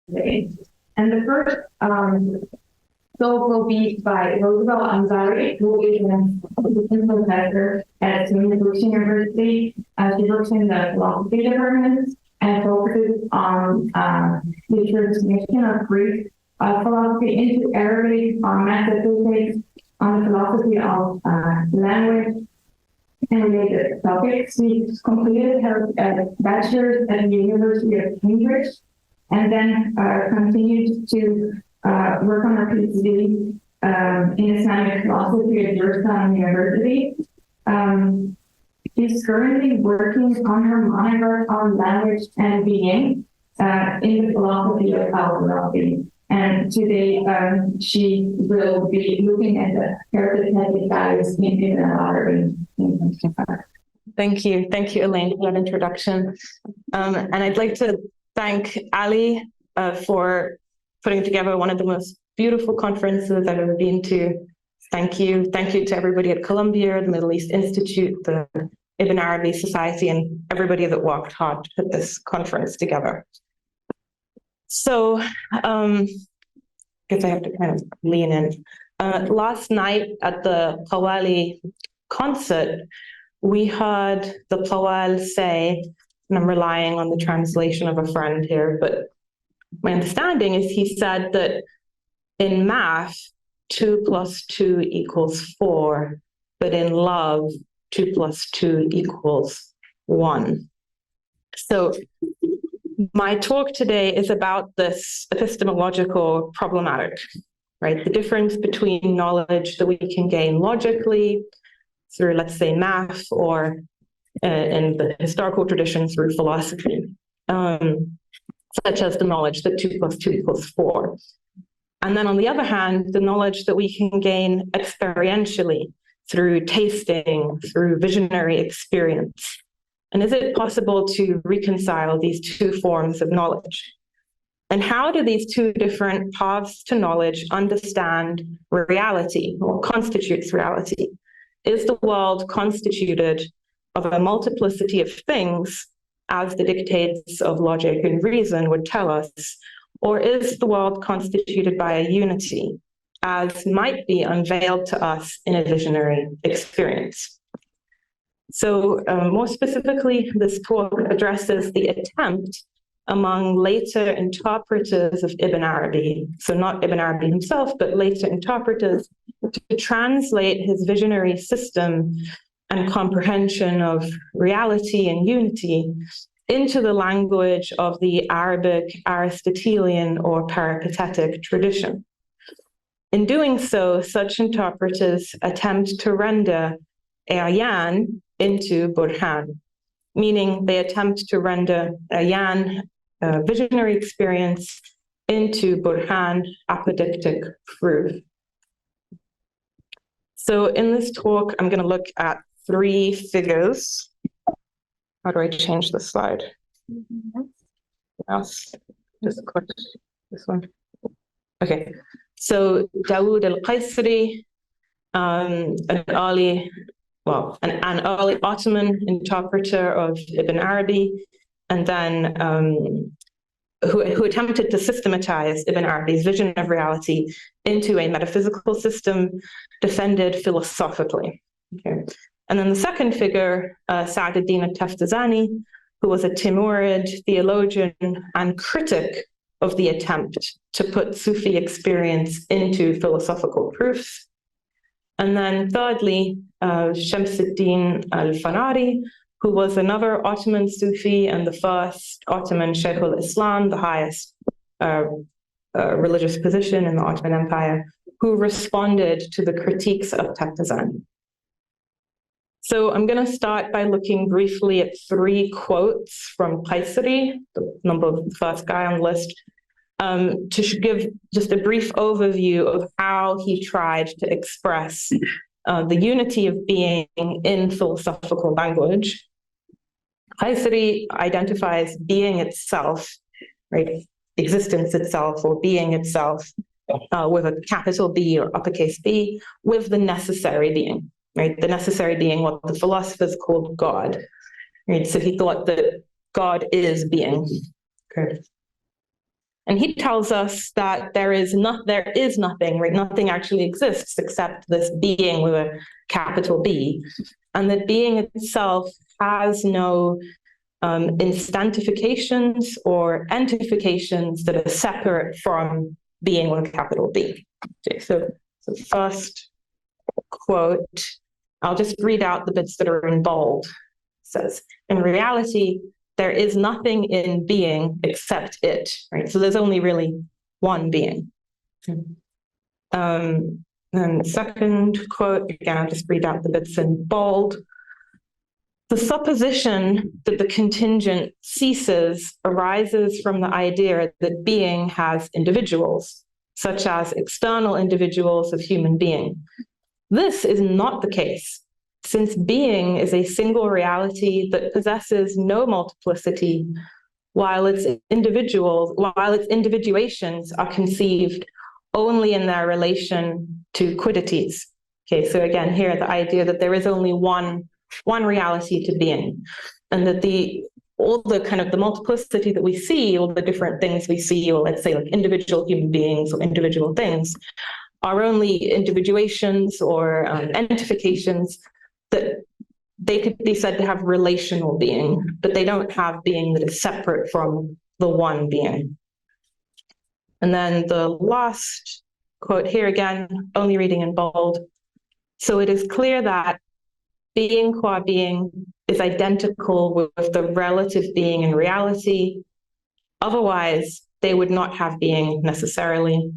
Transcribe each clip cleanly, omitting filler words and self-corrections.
today. And the first talk will be by Rosabel Ansari, who is an assistant professor at SUNY Brook University. She works in the philosophy department and focuses on the transmission of Greek philosophy into Arabic, on metaphysics, on the philosophy of language and related topics. She completed her bachelor's at the University of Cambridge and then continued to work on her PhD in Islamic philosophy at Georgetown University. She's currently working on her monograph on language and being in the philosophy of al-Arabi. And today she will be looking at the peripatetic guise in Ibn al-ʿArabi. Thank you, Elaine, for that introduction. And I'd like to thank Ali for putting together one of the most beautiful conferences I've ever been to. Thank you to everybody at Columbia, the Middle East Institute, the Ibn Arabi Society, and everybody that worked hard to put this conference together. So, I guess I have to kind of lean in. Last night at the Qawwali concert, we heard the Qawwal say, and I'm relying on the translation of a friend here, but my understanding is he said that in math, 2 + 2 = 4, but in love, 2 + 2 = 1. So my talk today is about this epistemological problematic, right? The difference between knowledge that we can gain logically through, let's say, math, or in the historical tradition through philosophy, such as the knowledge that 2 + 2 = 4. And then on the other hand, the knowledge that we can gain experientially through tasting, through visionary experience. And is it possible to reconcile these two forms of knowledge? And how do these two different paths to knowledge understand reality, or constitutes reality? Is the world constituted of a multiplicity of things, as the dictates of logic and reason would tell us, or is the world constituted by a unity, as might be unveiled to us in a visionary experience? So more specifically, this talk addresses the attempt among later interpreters of Ibn Arabi, so not Ibn Arabi himself, but later interpreters, to translate his visionary system and comprehension of reality and unity into the language of the Arabic, Aristotelian, or Peripatetic tradition. In doing so, such interpreters attempt to render iyan into burhan, meaning they attempt to render iyan, visionary experience, into burhan, apodictic proof. So in this talk, I'm going to look at 3 figures. How do I change the slide? Yes, just click this one. Okay, so Dawood al-Qaisari, an early Ottoman interpreter of Ibn Arabi, and then who attempted to systematize Ibn Arabi's vision of reality into a metaphysical system defended philosophically. Okay. And then the second figure, Sa'd ad-Din al-Taftazani, who was a Timurid theologian and critic of the attempt to put Sufi experience into philosophical proofs. And then thirdly, Shamsuddin al-Fanari, who was another Ottoman Sufi and the first Ottoman Shaykh al-Islam, the highest religious position in the Ottoman Empire, who responded to the critiques of Taftazani. So I'm going to start by looking briefly at 3 quotes from Qaisari, the first guy on the list, to give just a brief overview of how he tried to express the unity of being in philosophical language. Qaisari identifies being itself, right, existence itself or being itself, with a capital B or uppercase B, with the necessary being. Right, the necessary being what the philosophers called God. Right, so he thought that God is being. Okay. And he tells us that there is nothing, right? Nothing actually exists except this being with a capital B. And that being itself has no instantifications or entifications that are separate from being with a capital B. Okay, so first quote, I'll just read out the bits that are in bold. It says, in reality, there is nothing in being except it, right? So there's only really one being. And the second quote, again, I'll just read out the bits in bold. The supposition that the contingent ceases arises from the idea that being has individuals, such as external individuals of human being. This is not the case, since being is a single reality that possesses no multiplicity, while its individuations are conceived only in their relation to quiddities. Okay, so again, here the idea that there is only one reality to being, and that all the kind of the multiplicity that we see, all the different things we see, or let's say like individual human beings or individual things, are only individuations or entifications that they could be said to have relational being, but they don't have being that is separate from the one being. And then the last quote here again, only reading in bold. So it is clear that being qua being is identical with the relative being in reality. Otherwise, they would not have being necessarily.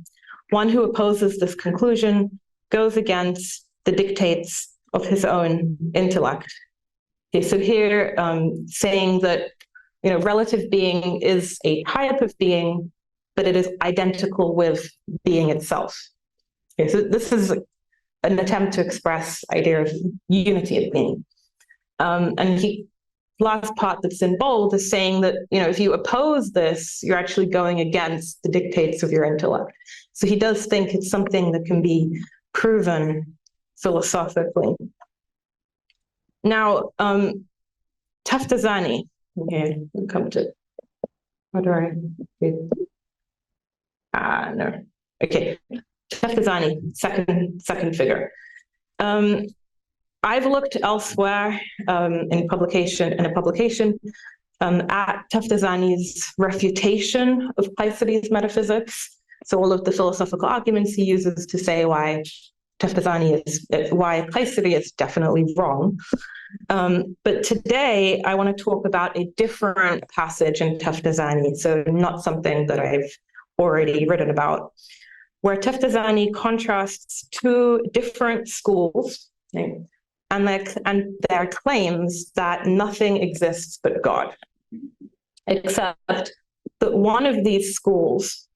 One who opposes this conclusion goes against the dictates of his own intellect. Okay, so here, saying that relative being is a type of being, but it is identical with being itself. Okay, so this is an attempt to express idea of unity of being. And last part that's in bold is saying that, if you oppose this, you're actually going against the dictates of your intellect. So he does think it's something that can be proven philosophically. Now, Taftazani, okay, we'll come to, how do I, no, okay, Taftazani, second figure. I've looked elsewhere in a publication at Taftazani's refutation of Qaisari's metaphysics. So all of the philosophical arguments he uses to say why Qaisari is definitely wrong. But today I want to talk about a different passage in Taftazani, so not something that I've already written about, where Taftazani contrasts two different schools, right, and their claims that nothing exists but God, except that one of these schools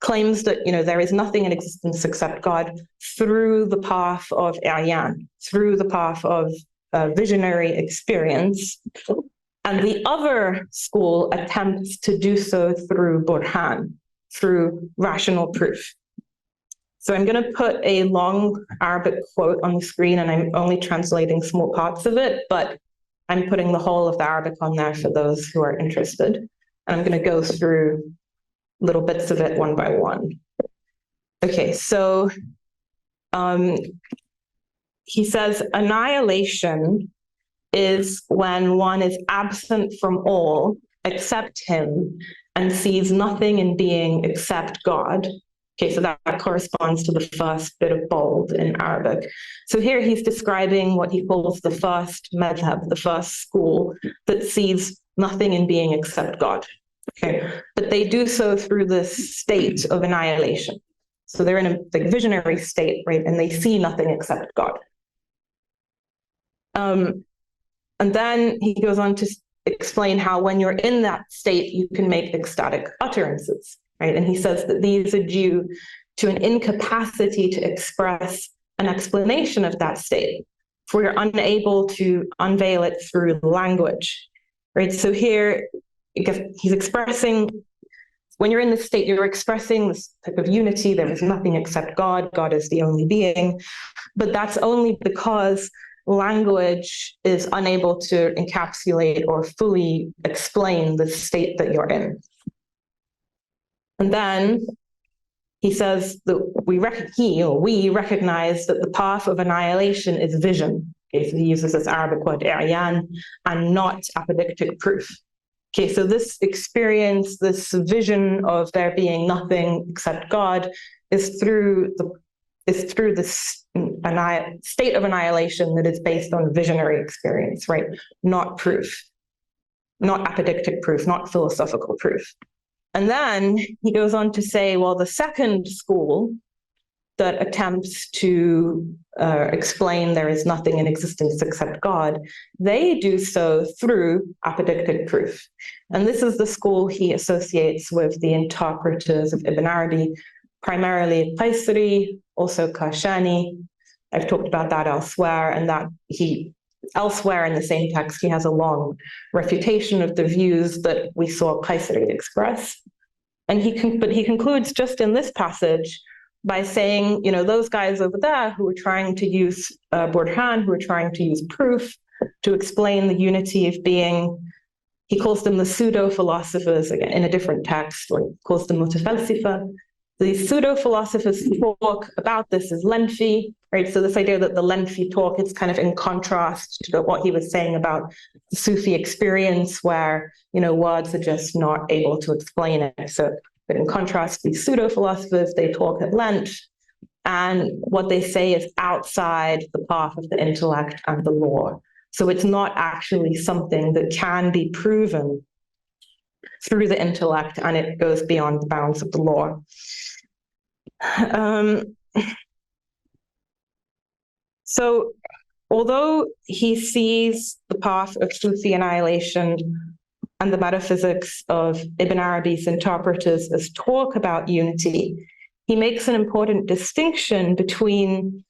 claims that there is nothing in existence except God through the path of iyan, through the path of visionary experience, and the other school attempts to do so through burhan, through rational proof. So I'm going to put a long Arabic quote on the screen, and I'm only translating small parts of it, but I'm putting the whole of the Arabic on there for those who are interested. And I'm going to go through little bits of it one by one. Okay, so he says, annihilation is when one is absent from all except him and sees nothing in being except God. Okay, so that corresponds to the first bit of bold in Arabic. So here he's describing what he calls the first madhab, the first school that sees nothing in being except God. Okay, but they do so through this state of annihilation. So they're in a visionary state, right? And they see nothing except God. And then he goes on to explain how when you're in that state, you can make ecstatic utterances, right? And he says that these are due to an incapacity to express an explanation of that state, for you're unable to unveil it through language, right? So here, he's expressing, when you're in this state, you're expressing this type of unity. There is nothing except God. God is the only being. But that's only because language is unable to encapsulate or fully explain the state that you're in. And then he says that we recognize that the path of annihilation is vision. Okay, so he uses this Arabic word iyan, and not apodictic proof. Okay, so this experience, this vision of there being nothing except God, is through this state of annihilation that is based on visionary experience, right? Not proof, not apodictic proof, not philosophical proof. And then he goes on to say, well, the second school that attempts to explain there is nothing in existence except God, they do so through apodictic proof. And this is the school he associates with the interpreters of Ibn Arabi, primarily Qaisari, also Kashani. I've talked about that elsewhere, and that elsewhere in the same text, he has a long refutation of the views that we saw Qaisari express. And but he concludes just in this passage by saying, those guys over there who are trying to use burhan, who are trying to use proof to explain the unity of being, he calls them the pseudo-philosophers, again, in a different text, or he calls them mutafalsifa. The pseudo-philosophers talk about this as lengthy, right? So this idea that the lengthy talk is kind of in contrast to what he was saying about the Sufi experience, where, words are just not able to explain it. So, but in contrast, these pseudo-philosophers, they talk at length, and what they say is outside the path of the intellect and the law. So it's not actually something that can be proven through the intellect, and it goes beyond the bounds of the law. So although he sees the path of Sufi annihilation and the metaphysics of Ibn Arabi's interpreters as talk about unity, he makes an important distinction between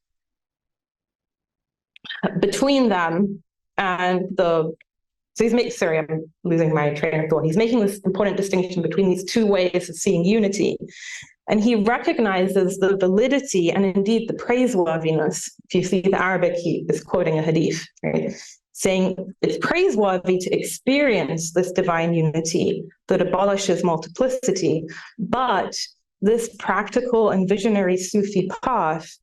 them and I'm losing my train of thought. He's making this important distinction between these two ways of seeing unity. And he recognizes the validity and indeed the praiseworthiness. If you see the Arabic, he is quoting a hadith, right? Saying it's praiseworthy to experience this divine unity that abolishes multiplicity, but this practical and visionary Sufi path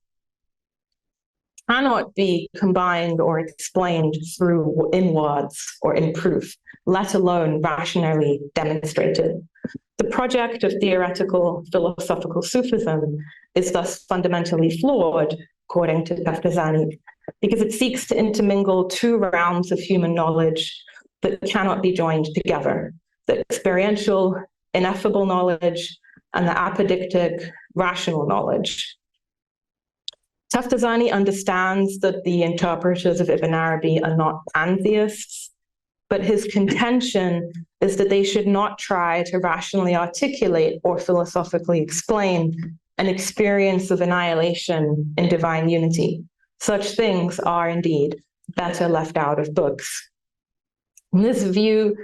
cannot be combined or explained in words or in proof, let alone rationally demonstrated. The project of theoretical philosophical Sufism is thus fundamentally flawed, according to Taftazani, because it seeks to intermingle two realms of human knowledge that cannot be joined together: the experiential, ineffable knowledge and the apodictic, rational knowledge. Taftazani understands that the interpreters of Ibn Arabi are not pantheists, but his contention is that they should not try to rationally articulate or philosophically explain an experience of annihilation in divine unity. Such things are indeed better left out of books. And this view,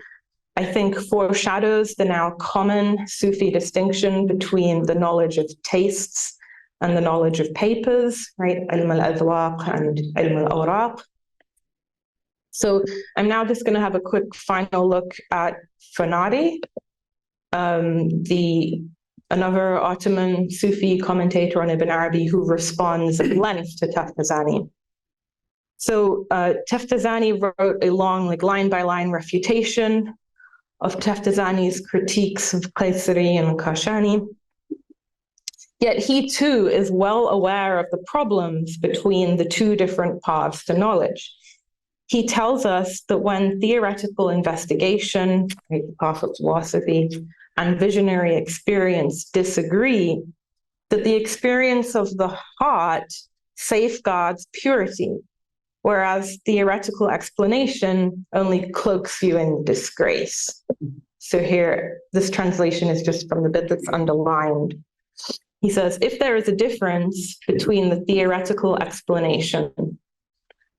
I think, foreshadows the now common Sufi distinction between the knowledge of tastes and the knowledge of papers, right? Ilm al-adwaq and ilm al-ʿArab. So I'm now just going to have a quick final look at Fanari, another Ottoman Sufi commentator on Ibn Arabi who responds at length to Taftazani. So Taftazani wrote a long, line-by-line refutation of Taftazani's critiques of Qaisari and Kashani. Yet he too is well aware of the problems between the two different paths to knowledge. He tells us that when theoretical investigation, the path of philosophy, and visionary experience disagree, that the experience of the heart safeguards purity, whereas theoretical explanation only cloaks you in disgrace. So here, this translation is just from the bit that's underlined. He says, if there is a difference between the theoretical explanation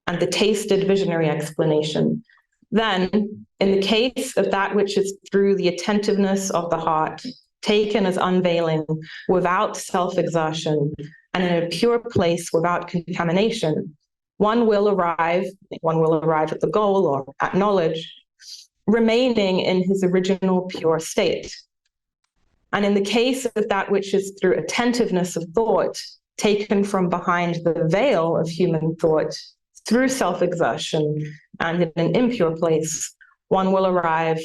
and the tasted visionary explanation, then in the case of that which is through the attentiveness of the heart, taken as unveiling without self-exertion and in a pure place without contamination, one will arrive at the goal or at knowledge, remaining in his original pure state. And in the case of that which is through attentiveness of thought, taken from behind the veil of human thought, through self-exertion and in an impure place, one will arrive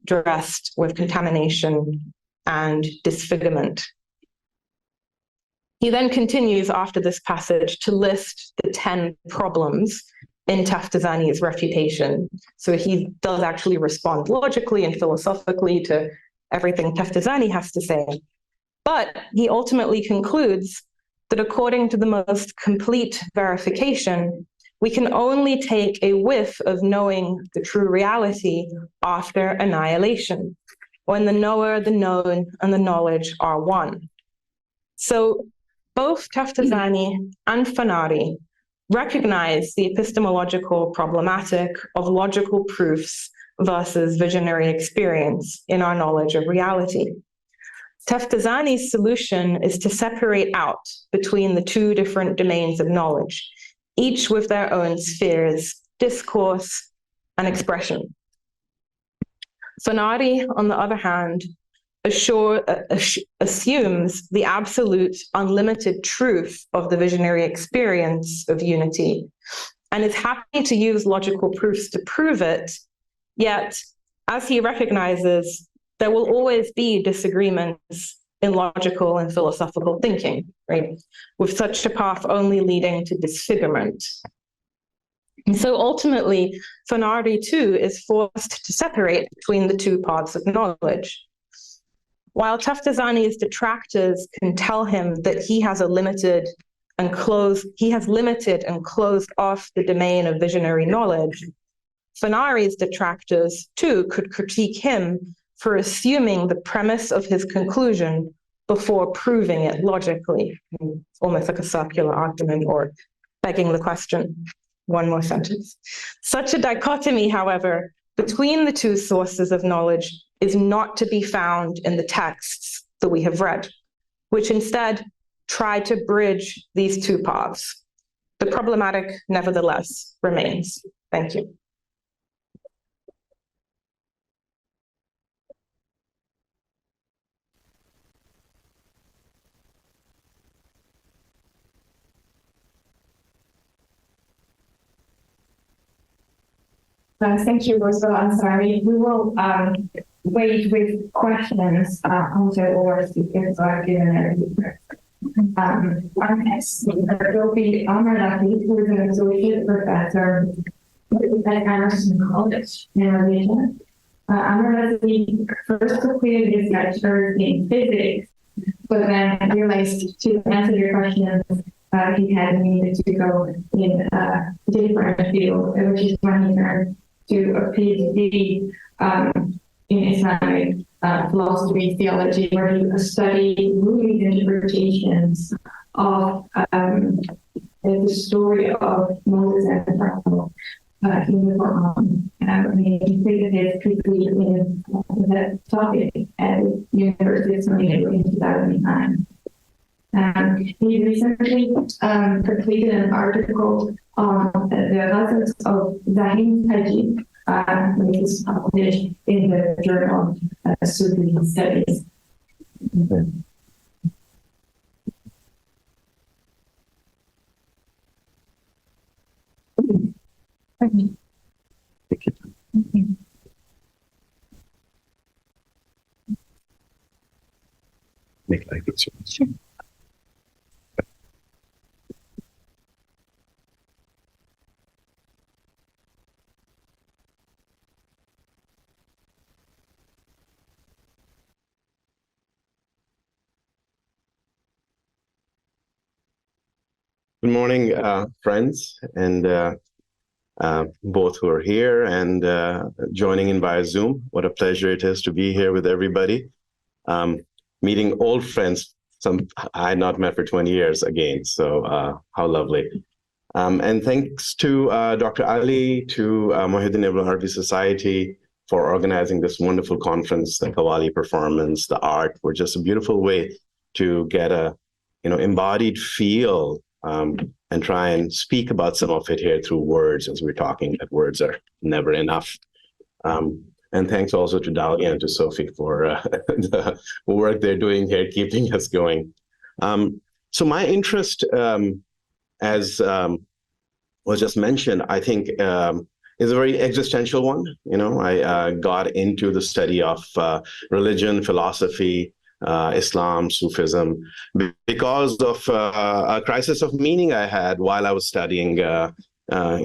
dressed with contamination and disfigurement. He then continues after this passage to list the 10 problems in Taftazani's refutation. So he does actually respond logically and philosophically to everything Taftazani has to say. But he ultimately concludes that according to the most complete verification, we can only take a whiff of knowing the true reality after annihilation, when the knower, the known, and the knowledge are one. So both Taftazani and Fanari recognize the epistemological problematic of logical proofs versus visionary experience in our knowledge of reality. Taftazani's solution is to separate out between the two different domains of knowledge, each with their own spheres, discourse, and expression. Fanari, on the other hand, assumes the absolute unlimited truth of the visionary experience of unity and is happy to use logical proofs to prove it, yet, as he recognizes, there will always be disagreements in logical and philosophical thinking, right? With such a path only leading to disfigurement. And so ultimately, Fanari too is forced to separate between the two paths of knowledge. While Taftazani's detractors can tell him that he has limited and closed off the domain of visionary knowledge, Fanari's detractors too could critique him for assuming the premise of his conclusion before proving it logically. It's almost like a circular argument or begging the question. One more sentence. Such a dichotomy, however, between the two sources of knowledge is not to be found in the texts that we have read, which instead try to bridge these two paths. The problematic, nevertheless, remains. Thank you. Thank you, Rosabel Ansari. We will wait with questions until all our speakers are given their speakers. Our next speaker will be Amer Latif, who is an associate professor at Emerson College in Malaysia. Amer Latif first completed his lectures in physics, but then realized to answer your questions, he had needed to go in a different field, which is when he turned to a PhD in Islamic philosophy, theology, where he studied movie interpretations of the story of Moses and the Pharaoh in the Quran. He completed his PhD in that topic at the University of Stony Brook in 2009. He recently completed an article on the lessons of Zahim Tajik, which is published in the journal Sufi Studies. Make life easier. Sure. Good morning, friends, and both who are here and joining in via Zoom. What a pleasure it is to be here with everybody. Meeting old friends, some I had not met for 20 years again, so how lovely. And thanks to Dr. Ali, to Muhyiddin Ibn al-ʿArabi Society for organizing this wonderful conference. The Qawwali performance, the art were just a beautiful way to get a embodied feel and try and speak about some of it here through words as we're talking, that words are never enough. And And thanks also to Dalia and to Sophie for the work they're doing here, keeping us going. So my interest, as was just mentioned, I think is a very existential one. You know, I got into the study of religion, philosophy, Islam, Sufism, because of a crisis of meaning I had while I was studying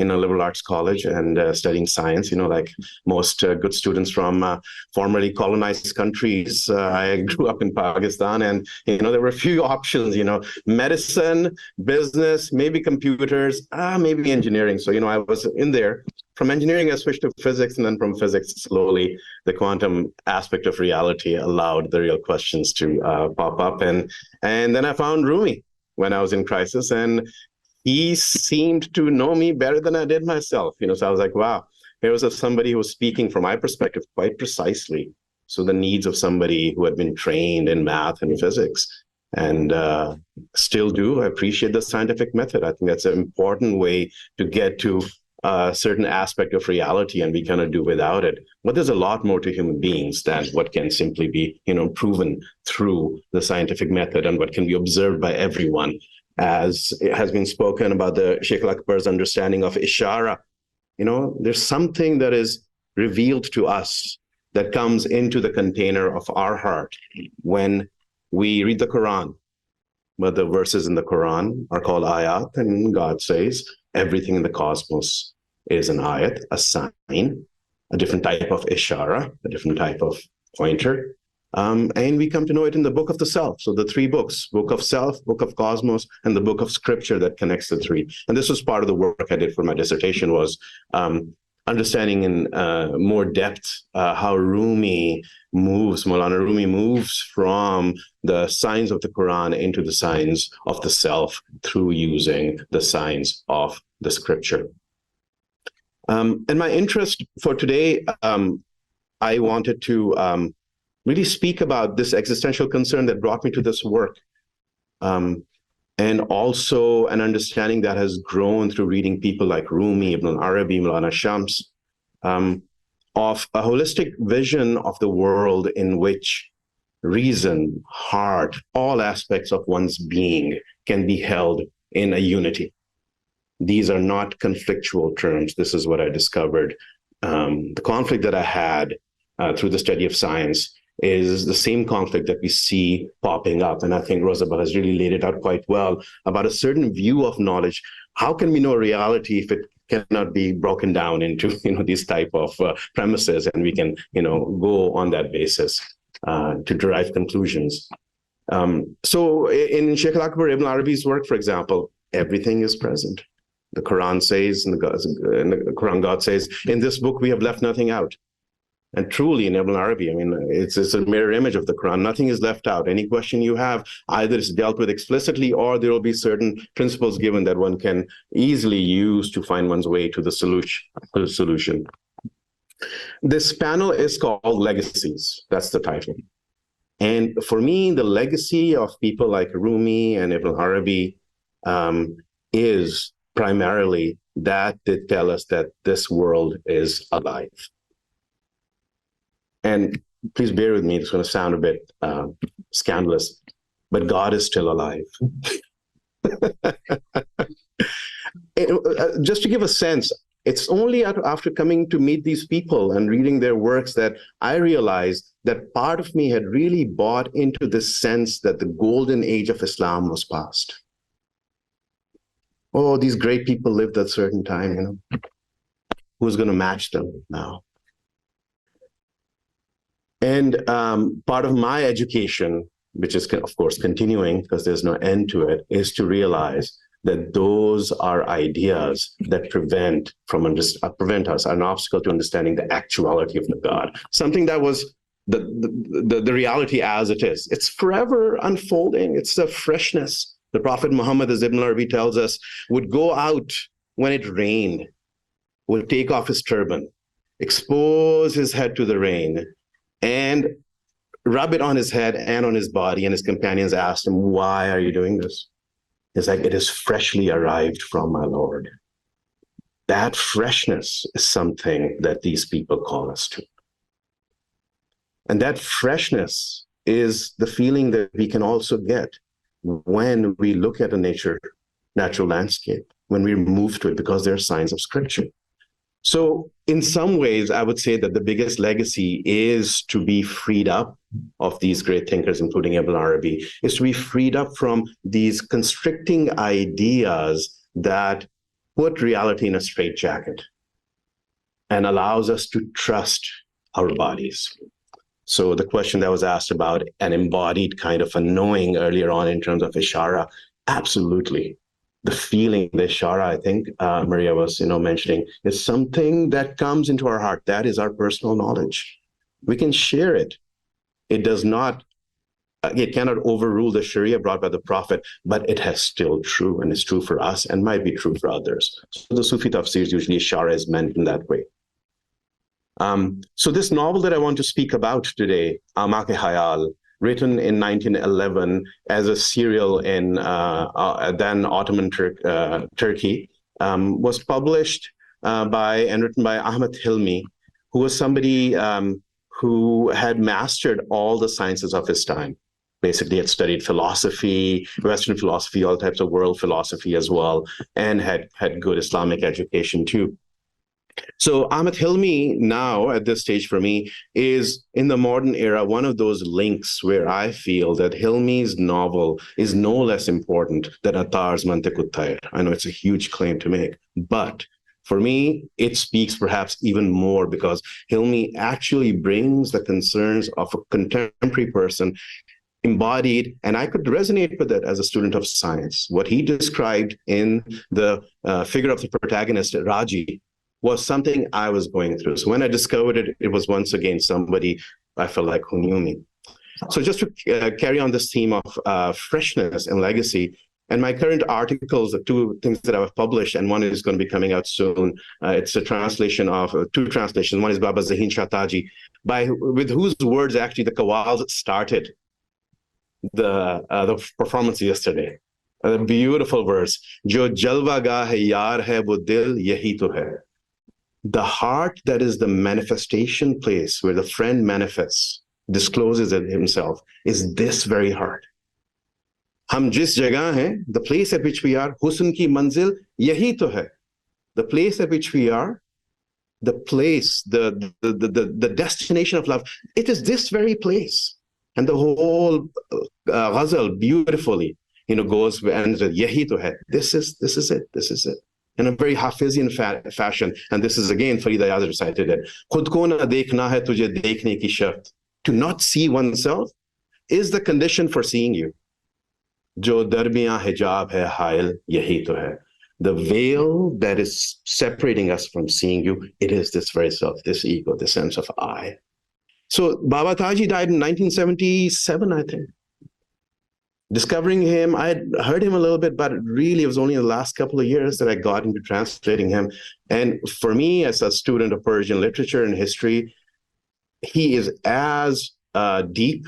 in a liberal arts college and studying science. You know, like most good students from formerly colonized countries, I grew up in Pakistan, and you know there were a few options. You know, medicine, business, maybe computers, maybe engineering. So you know, I was in there. From engineering, I switched to physics, and then from physics, slowly, the quantum aspect of reality allowed the real questions to pop up. And then I found Rumi when I was in crisis, and he seemed to know me better than I did myself. You know, so I was like, wow, here was somebody who was speaking from my perspective quite precisely. So the needs of somebody who had been trained in math and physics, and still do. I appreciate the scientific method. I think that's an important way to get to a certain aspect of reality, and we cannot do without it. But there's a lot more to human beings than what can simply be, you know, proven through the scientific method and what can be observed by everyone. As it has been spoken about the Sheikh Akbar's understanding of ishara, you know, there's something that is revealed to us that comes into the container of our heart when we read the Quran. But the verses in the Quran are called ayat, and God says everything in the cosmos is an ayat, a sign, a different type of ishara, a different type of pointer. And we come to know it in the book of the self. So the three books, book of self, book of cosmos, and the book of scripture that connects the three. And this was part of the work I did for my dissertation, was understanding in more depth how Maulana Rumi moves from the signs of the Quran into the signs of the self through using the signs of the scripture. And my interest for today, I wanted to really speak about this existential concern that brought me to this work. And also an understanding that has grown through reading people like Rumi, Ibn al-ʿArabi, Maulana Shams, of a holistic vision of the world in which reason, heart, all aspects of one's being can be held in a unity. These are not conflictual terms. This is what I discovered. The conflict that I had through the study of science is the same conflict that we see popping up. And I think Rosabel has really laid it out quite well about a certain view of knowledge. How can we know reality if it cannot be broken down into, you know, these type of premises, and we can, you know, go on that basis to derive conclusions. So in Sheikh Akbar Ibn al-Arabi's work, for example, everything is present. The Quran says, in the Quran, God says, in this book, we have left nothing out. And truly in Ibn al-Arabi, I mean, it's a mirror image of the Quran. Nothing is left out. Any question you have, either is dealt with explicitly, or there will be certain principles given that one can easily use to find one's way to the solution. This panel is called Legacies. That's the title. And for me, the legacy of people like Rumi and Ibn al-Arabi is primarily that they tell us that this world is alive. And please bear with me, it's going to sound a bit scandalous, but God is still alive. Just to give a sense, it's only after coming to meet these people and reading their works that I realized that part of me had really bought into this sense that the golden age of Islam was past. Oh, these great people lived at a certain time, you know. Who's going to match them now? And part of my education, which is, of course, continuing because there's no end to it, is to realize that those are ideas that prevent us, are an obstacle to understanding the actuality of the God, something that was the reality as it is. It's forever unfolding. It's the freshness. The Prophet Muhammad, as Ibn al-Arabi tells us, would go out when it rained, would take off his turban, expose his head to the rain, and rub it on his head and on his body. And his companions asked him, why are you doing this? It's like, it is freshly arrived from my Lord. That freshness is something that these people call us to. And that freshness is the feeling that we can also get when we look at a natural landscape, when we move to it, because there are signs of scripture. So in some ways, I would say that the biggest legacy is to be freed up of these great thinkers, including Ibn al-ʿArabi, is to be freed up from these constricting ideas that put reality in a straitjacket and allows us to trust our bodies. So the question that was asked about an embodied kind of a knowing earlier on in terms of ishara, absolutely. The feeling, the ishara, I think Maria was mentioning, is something that comes into our heart. That is our personal knowledge. We can share it. It does not, it cannot overrule the Sharia brought by the Prophet, but it has still true, and it's true for us and might be true for others. So the Sufi tafsirs usually ishara is meant in that way. So this novel that I want to speak about today, Amak-e-Hayal, written in 1911 as a serial in then Ottoman Turkey, was published by and written by Ahmed Hilmi, who was somebody who had mastered all the sciences of his time. Basically had studied philosophy, Western philosophy, all types of world philosophy as well, and had good Islamic education too. So Ahmed Hilmi now at this stage for me is in the modern era one of those links where I feel that Hilmi's novel is no less important than Attar's Mantiq-ut-Tayr. I know it's a huge claim to make, but for me, it speaks perhaps even more because Hilmi actually brings the concerns of a contemporary person embodied, and I could resonate with it as a student of science. What he described in the figure of the protagonist, Raji, was something I was going through. So when I discovered it, it was once again somebody I felt like who knew me. So just to carry on this theme of freshness and legacy, and my current articles, the two things that I've published, and one is going to be coming out soon. It's a translation of two translations. One is Baba Zahin Shahtaji, with whose words actually the Qawwals started the performance yesterday. A beautiful verse. Jo jalwa gah hai yaar hai wo dil yahi to hai. The heart that is the manifestation place where the friend manifests, discloses it himself, is this very heart. Hum jis jagah hain, the place at which we are, husn ki manzil yahi to hai. The place at which we are, the place, the destination of love, it is this very place. And the whole ghazal beautifully, goes and ends with yahi to hai. This is it. In a very Hafizian fashion, and this is again Farida Yazid recited it. Khud ko na dekhna hai tujhe dekhne ki shart. To not see oneself is the condition for seeing you. Jo darmiyan hijab hai hail yahi to hai. The veil that is separating us from seeing you, it is this very self, this ego, this sense of I. So Baba Taji died in 1977, I think. Discovering him, I had heard him a little bit, but really it was only in the last couple of years that I got into translating him. And for me, as a student of Persian literature and history, he is as deep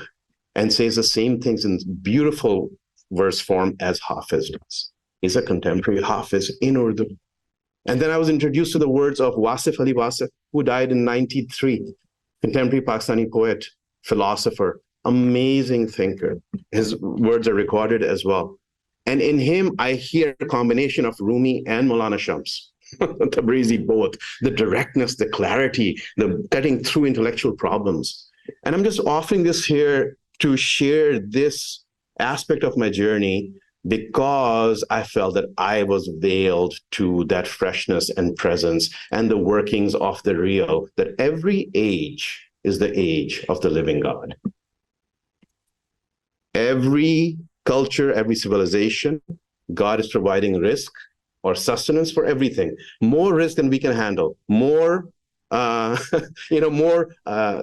and says the same things in beautiful verse form as Hafiz does. He's a contemporary Hafiz in Urdu. And then I was introduced to the words of Wasif Ali Wasif, who died in 1993, contemporary Pakistani poet, philosopher, amazing thinker. His words are recorded as well. And in him, I hear a combination of Rumi and Maulana Shams, Tabrizi both, the directness, the clarity, the cutting through intellectual problems. And I'm just offering this here to share this aspect of my journey because I felt that I was veiled to that freshness and presence and the workings of the real, that every age is the age of the living God. Every culture, every civilization, God is providing risk or sustenance for everything. More risk than we can handle. More, more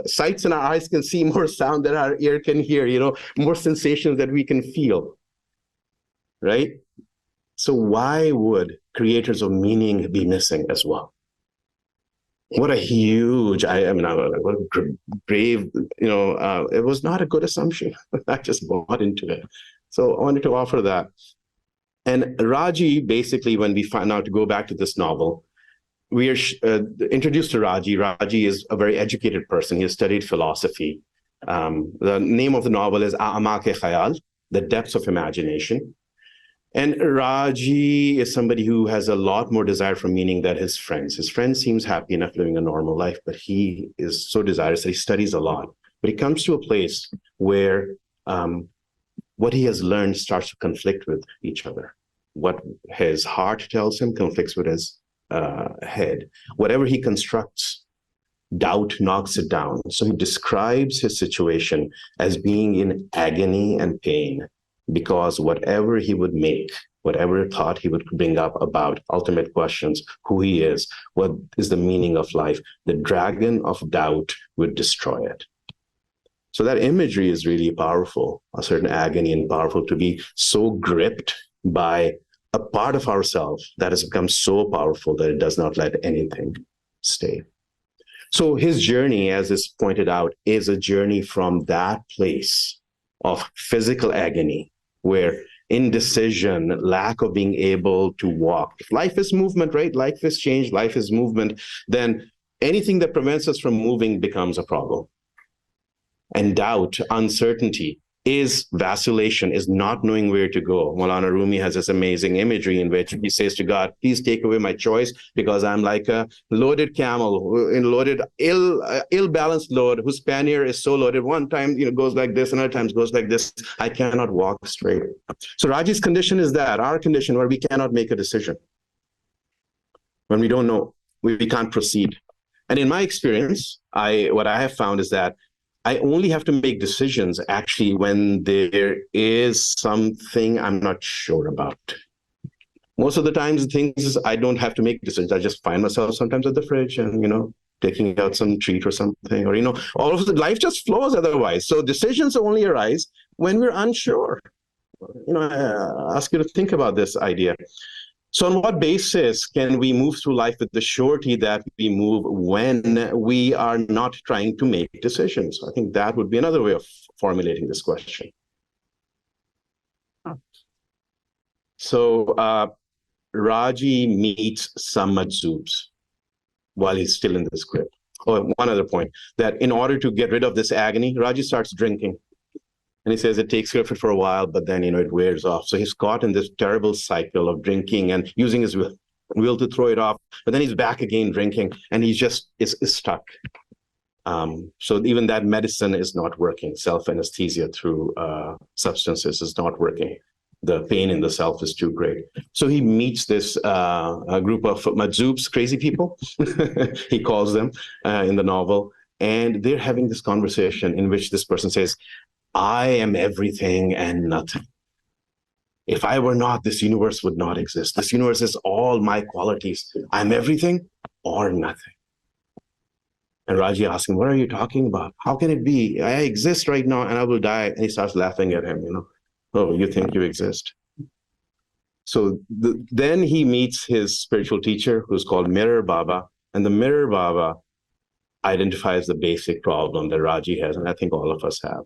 sights in our eyes can see, more sound that our ear can hear, more sensations that we can feel, right? So why would creators of meaning be missing as well? What a huge, what a grave, it was not a good assumption. I just bought into it. So I wanted to offer that. And Raji, basically, when we find out to go back to this novel, we are introduced to Raji. Raji is a very educated person. He has studied philosophy. The name of the novel is A'mak-e-Khayal, The Depths of Imagination. And Raji is somebody who has a lot more desire for meaning than his friends. His friend seems happy enough living a normal life, but he is so desirous that he studies a lot. But he comes to a place where what he has learned starts to conflict with each other. What his heart tells him conflicts with his head. Whatever he constructs, doubt knocks it down. So he describes his situation as being in agony and pain, because whatever he would make, whatever thought he would bring up about ultimate questions, who he is, what is the meaning of life, the dragon of doubt would destroy it. So that imagery is really powerful, a certain agony, and powerful to be so gripped by a part of ourselves that has become so powerful that it does not let anything stay. So his journey, as is pointed out, is a journey from that place of physical agony, where indecision, lack of being able to walk. If life is movement, right? Life is change, life is movement, then anything that prevents us from moving becomes a problem. And doubt, uncertainty, is vacillation, is not knowing where to go. Maulana Rumi has this amazing imagery in which he says to God, please take away my choice, because I'm like a loaded camel, ill-balanced load, whose pannier is so loaded. One time, goes like this, another time goes like this. I cannot walk straight. So Raji's condition is that, our condition, where we cannot make a decision. When we don't know, we can't proceed. And in my experience, what I have found is that I only have to make decisions actually when there is something I'm not sure about. Most of the times, the things is I don't have to make decisions. I just find myself sometimes at the fridge and, taking out some treat or something, or, all of the life just flows otherwise. So decisions only arise when we're unsure. I ask you to think about this idea. So on what basis can we move through life with the surety that we move when we are not trying to make decisions? I think that would be another way of formulating this question. So Raji meets some majzoobs while he's still in this grip. Oh, one other point, that in order to get rid of this agony, Raji starts drinking. And he says it takes care of it for a while, but then, it wears off. So he's caught in this terrible cycle of drinking and using his will to throw it off. But then he's back again drinking, and he just is stuck. So even that medicine is not working. Self-anesthesia through substances is not working. The pain in the self is too great. So he meets this a group of majzoobs, crazy people, he calls them in the novel. And they're having this conversation in which this person says, I am everything and nothing. If I were not, this universe would not exist. This universe is all my qualities. I'm everything or nothing. And Raji asks him, what are you talking about? How can it be? I exist right now and I will die. And he starts laughing at him, Oh, you think you exist? So then he meets his spiritual teacher, who's called Mirror Baba. And the Mirror Baba identifies the basic problem that Raji has, and I think all of us have.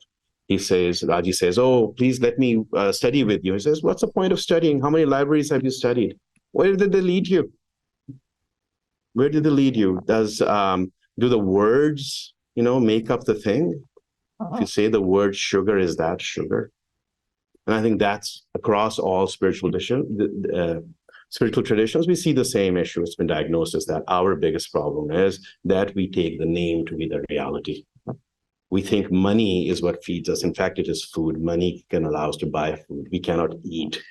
Raji says, oh, please let me study with you. He says, what's the point of studying? How many libraries have you studied? Where did they lead you? Where did they lead you? Do the words, make up the thing? If you say the word sugar, is that sugar? And I think that's across all spiritual traditions, we see the same issue. It's been diagnosed as that our biggest problem is that we take the name to be the reality. We think money is what feeds us. In fact, it is food. Money can allow us to buy food. We cannot eat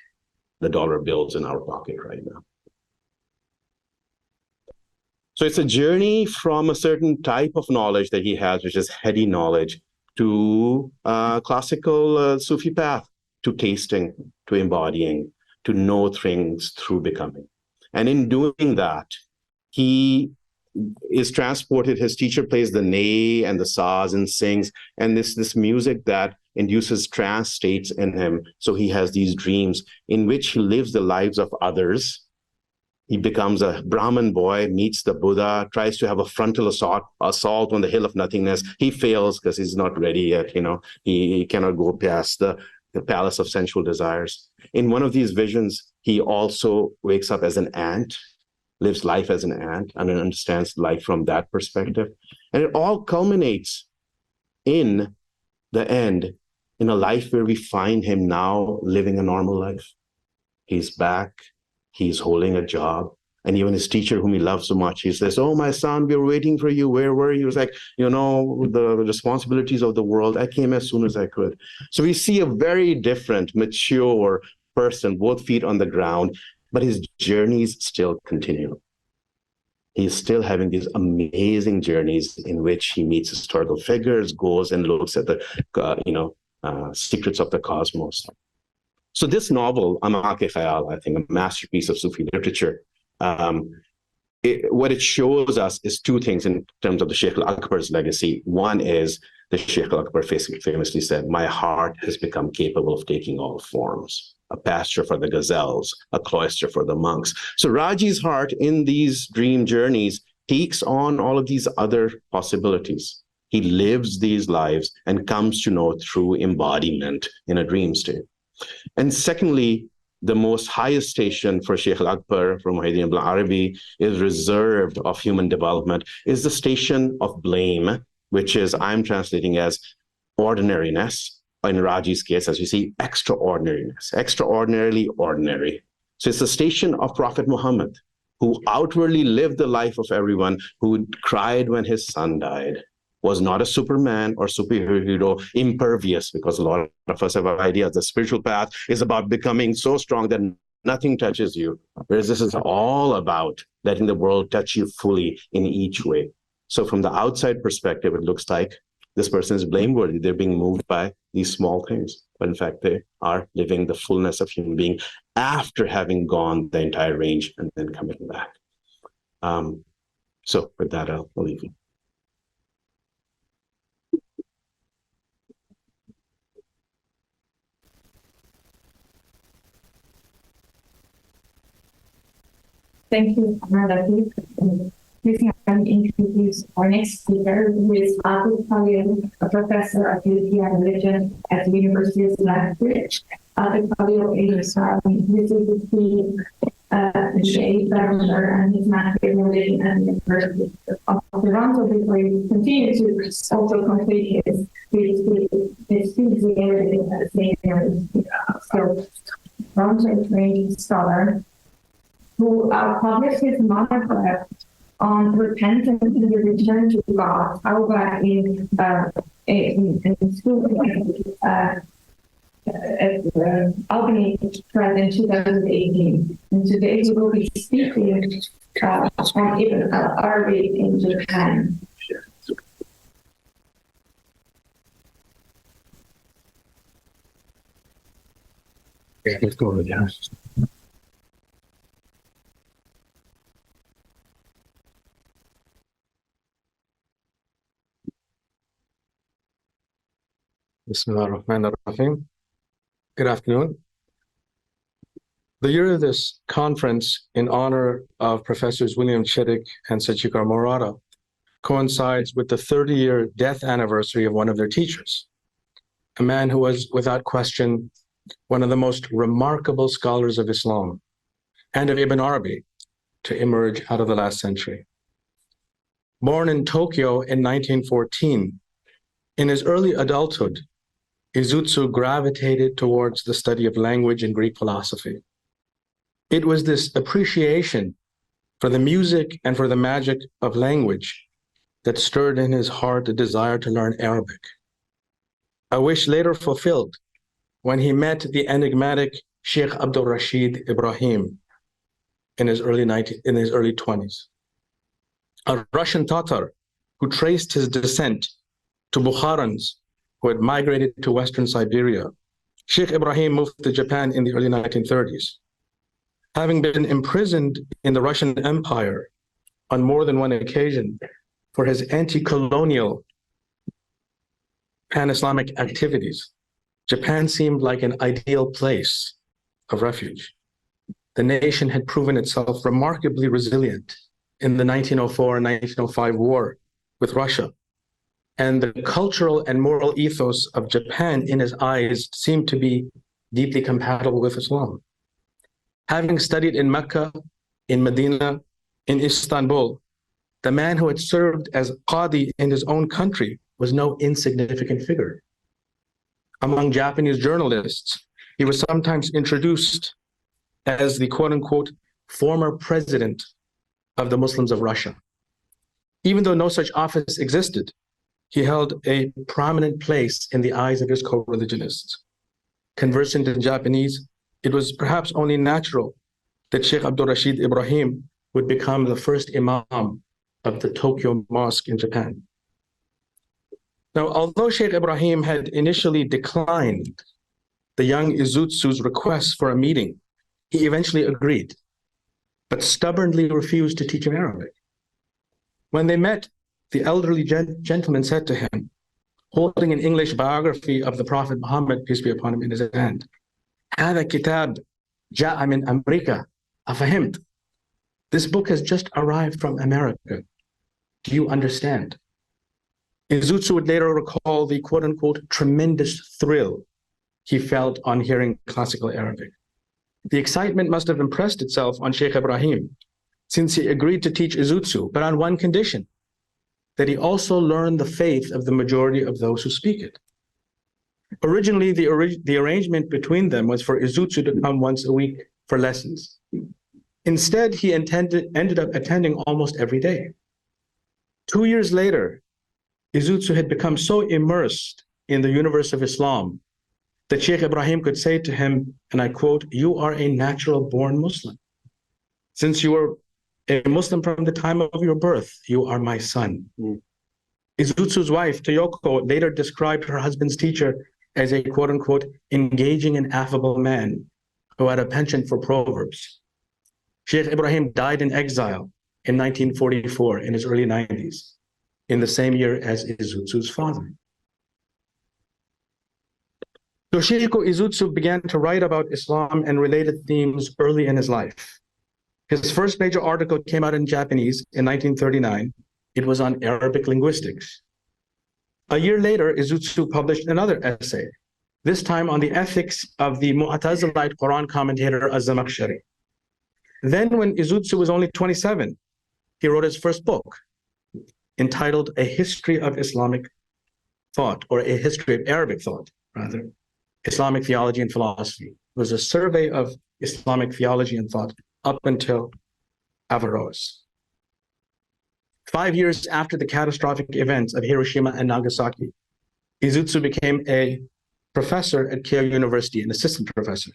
the dollar bills in our pocket right now. So it's a journey from a certain type of knowledge that he has, which is heady knowledge, to classical Sufi path, to tasting, to embodying, to know things through becoming. And in doing that, he is transported. His teacher plays the ney and the saz and sings, and this music that induces trance states in him. So he has these dreams in which he lives the lives of others. He becomes a Brahmin boy, meets the Buddha, tries to have a frontal assault on the hill of nothingness. He fails because he's not ready yet. He cannot go past the palace of sensual desires. In one of these visions, he also wakes up as an ant, lives life as an ant, and understands life from that perspective. And it all culminates in the end in a life where we find him now living a normal life. He's back, he's holding a job. And even his teacher, whom he loves so much, he says, "Oh, my son, we were waiting for you. Where were you?" He was like, the responsibilities of the world, I came as soon as I could. So we see a very different, mature person, both feet on the ground, but his journeys still continue. He's still having these amazing journeys in which he meets historical figures, goes and looks at the, secrets of the cosmos. So this novel, Amak-e Khayal, I think a masterpiece of Sufi literature, what it shows us is two things in terms of the Sheikh al-Akbar's legacy. One is the Sheikh al-Akbar famously said, "My heart has become capable of taking all forms, a pasture for the gazelles, a cloister for the monks." So Raji's heart in these dream journeys takes on all of these other possibilities. He lives these lives and comes to know through embodiment in a dream state. And secondly, the most highest station for Sheikh al-Akbar, from Muhyiddin Ibn al-ʿArabi, is reserved of human development, is the station of blame, which is, I'm translating as ordinariness. In Raji's case, as we see, extraordinariness, extraordinarily ordinary. So it's the station of Prophet Muhammad, who outwardly lived the life of everyone, who cried when his son died, was not a Superman or superhero, impervious, because a lot of us have ideas the spiritual path is about becoming so strong that nothing touches you, whereas this is all about letting the world touch you fully in each way. So from the outside perspective, it looks like this person is blameworthy. They're being moved by these small things, but in fact, they are living the fullness of human being after having gone the entire range and then coming back. So with that, I'll leave you. Thank you, Latif. Please can introduce our next speaker, who is Khalil, a professor of Unity and Religion at the University of Lethbridge. Khalil is the MA lecturer and his master in religion at the University of Toronto, before he continues to also complete his PhD at the same university. So, Toronto trained scholar who published his monograph on repentance and the return to God, in school at Albany in 2018. And today he will be speaking on Ibn al-ʿArabi in Japan. Yeah, let's go over there. Bismillah ar-Rahman ar-Rahim. Good afternoon. The year of this conference, in honor of Professors William Chittick and Sachiko Murata, coincides with the 30-year death anniversary of one of their teachers, a man who was, without question, one of the most remarkable scholars of Islam and of Ibn al-ʿArabi to emerge out of the last century. Born in Tokyo in 1914, in his early adulthood, Izutsu gravitated towards the study of language and Greek philosophy. It was this appreciation for the music and for the magic of language that stirred in his heart a desire to learn Arabic, a wish later fulfilled when he met the enigmatic Sheikh Abdul Rashid Ibrahim in his early 20s, a Russian Tatar who traced his descent to Bukharans who had migrated to Western Siberia. Sheikh Ibrahim moved to Japan in the early 1930s. Having been imprisoned in the Russian Empire on more than one occasion for his anti-colonial pan-Islamic activities, Japan seemed like an ideal place of refuge. The nation had proven itself remarkably resilient in the 1904 and 1905 war with Russia. And the cultural and moral ethos of Japan, in his eyes, seemed to be deeply compatible with Islam. Having studied in Mecca, in Medina, in Istanbul, the man who had served as Qadi in his own country was no insignificant figure. Among Japanese journalists, he was sometimes introduced as the quote-unquote former president of the Muslims of Russia. Even though no such office existed, he held a prominent place in the eyes of his co-religionists. Conversant in Japanese, it was perhaps only natural that Sheikh Abdul Rashid Ibrahim would become the first imam of the Tokyo Mosque in Japan. Now, although Sheikh Ibrahim had initially declined the young Izutsu's request for a meeting, he eventually agreed, but stubbornly refused to teach him Arabic. When they met, the elderly gentleman said to him, holding an English biography of the Prophet Muhammad, peace be upon him, in his hand, هذا كتاب جاء من أمريكا أفهمت? This book has just arrived from America. Do you understand? Izutsu would later recall the quote-unquote tremendous thrill he felt on hearing classical Arabic. The excitement must have impressed itself on Sheikh Ibrahim, since he agreed to teach Izutsu, but on one condition, that he also learn the faith of the majority of those who speak it. Originally, the arrangement between them was for Izutsu to come once a week for lessons. Instead, he ended up attending almost every day. 2 years later, Izutsu had become so immersed in the universe of Islam that Sheikh Ibrahim could say to him, and I quote, "You are a natural-born Muslim. Since you were a Muslim from the time of your birth, you are my son." Izutsu's wife, Toyoko, later described her husband's teacher as a quote-unquote engaging and affable man who had a penchant for proverbs. Sheikh Ibrahim died in exile in 1944 in his early 90s, in the same year as Izutsu's father. Toshihiko Izutsu began to write about Islam and related themes early in his life. His first major article came out in Japanese in 1939. It was on Arabic linguistics. A year later, Izutsu published another essay, this time on the ethics of the Mu'tazilite Quran commentator Az-Zamakhshari. Then when Izutsu was only 27, he wrote his first book, entitled A History of Islamic Thought, or A History of Arabic Thought, rather, Islamic Theology and Philosophy. It was a survey of Islamic theology and thought up until Averroes. 5 years after the catastrophic events of Hiroshima and Nagasaki, Izutsu became a professor at Keio University, an assistant professor.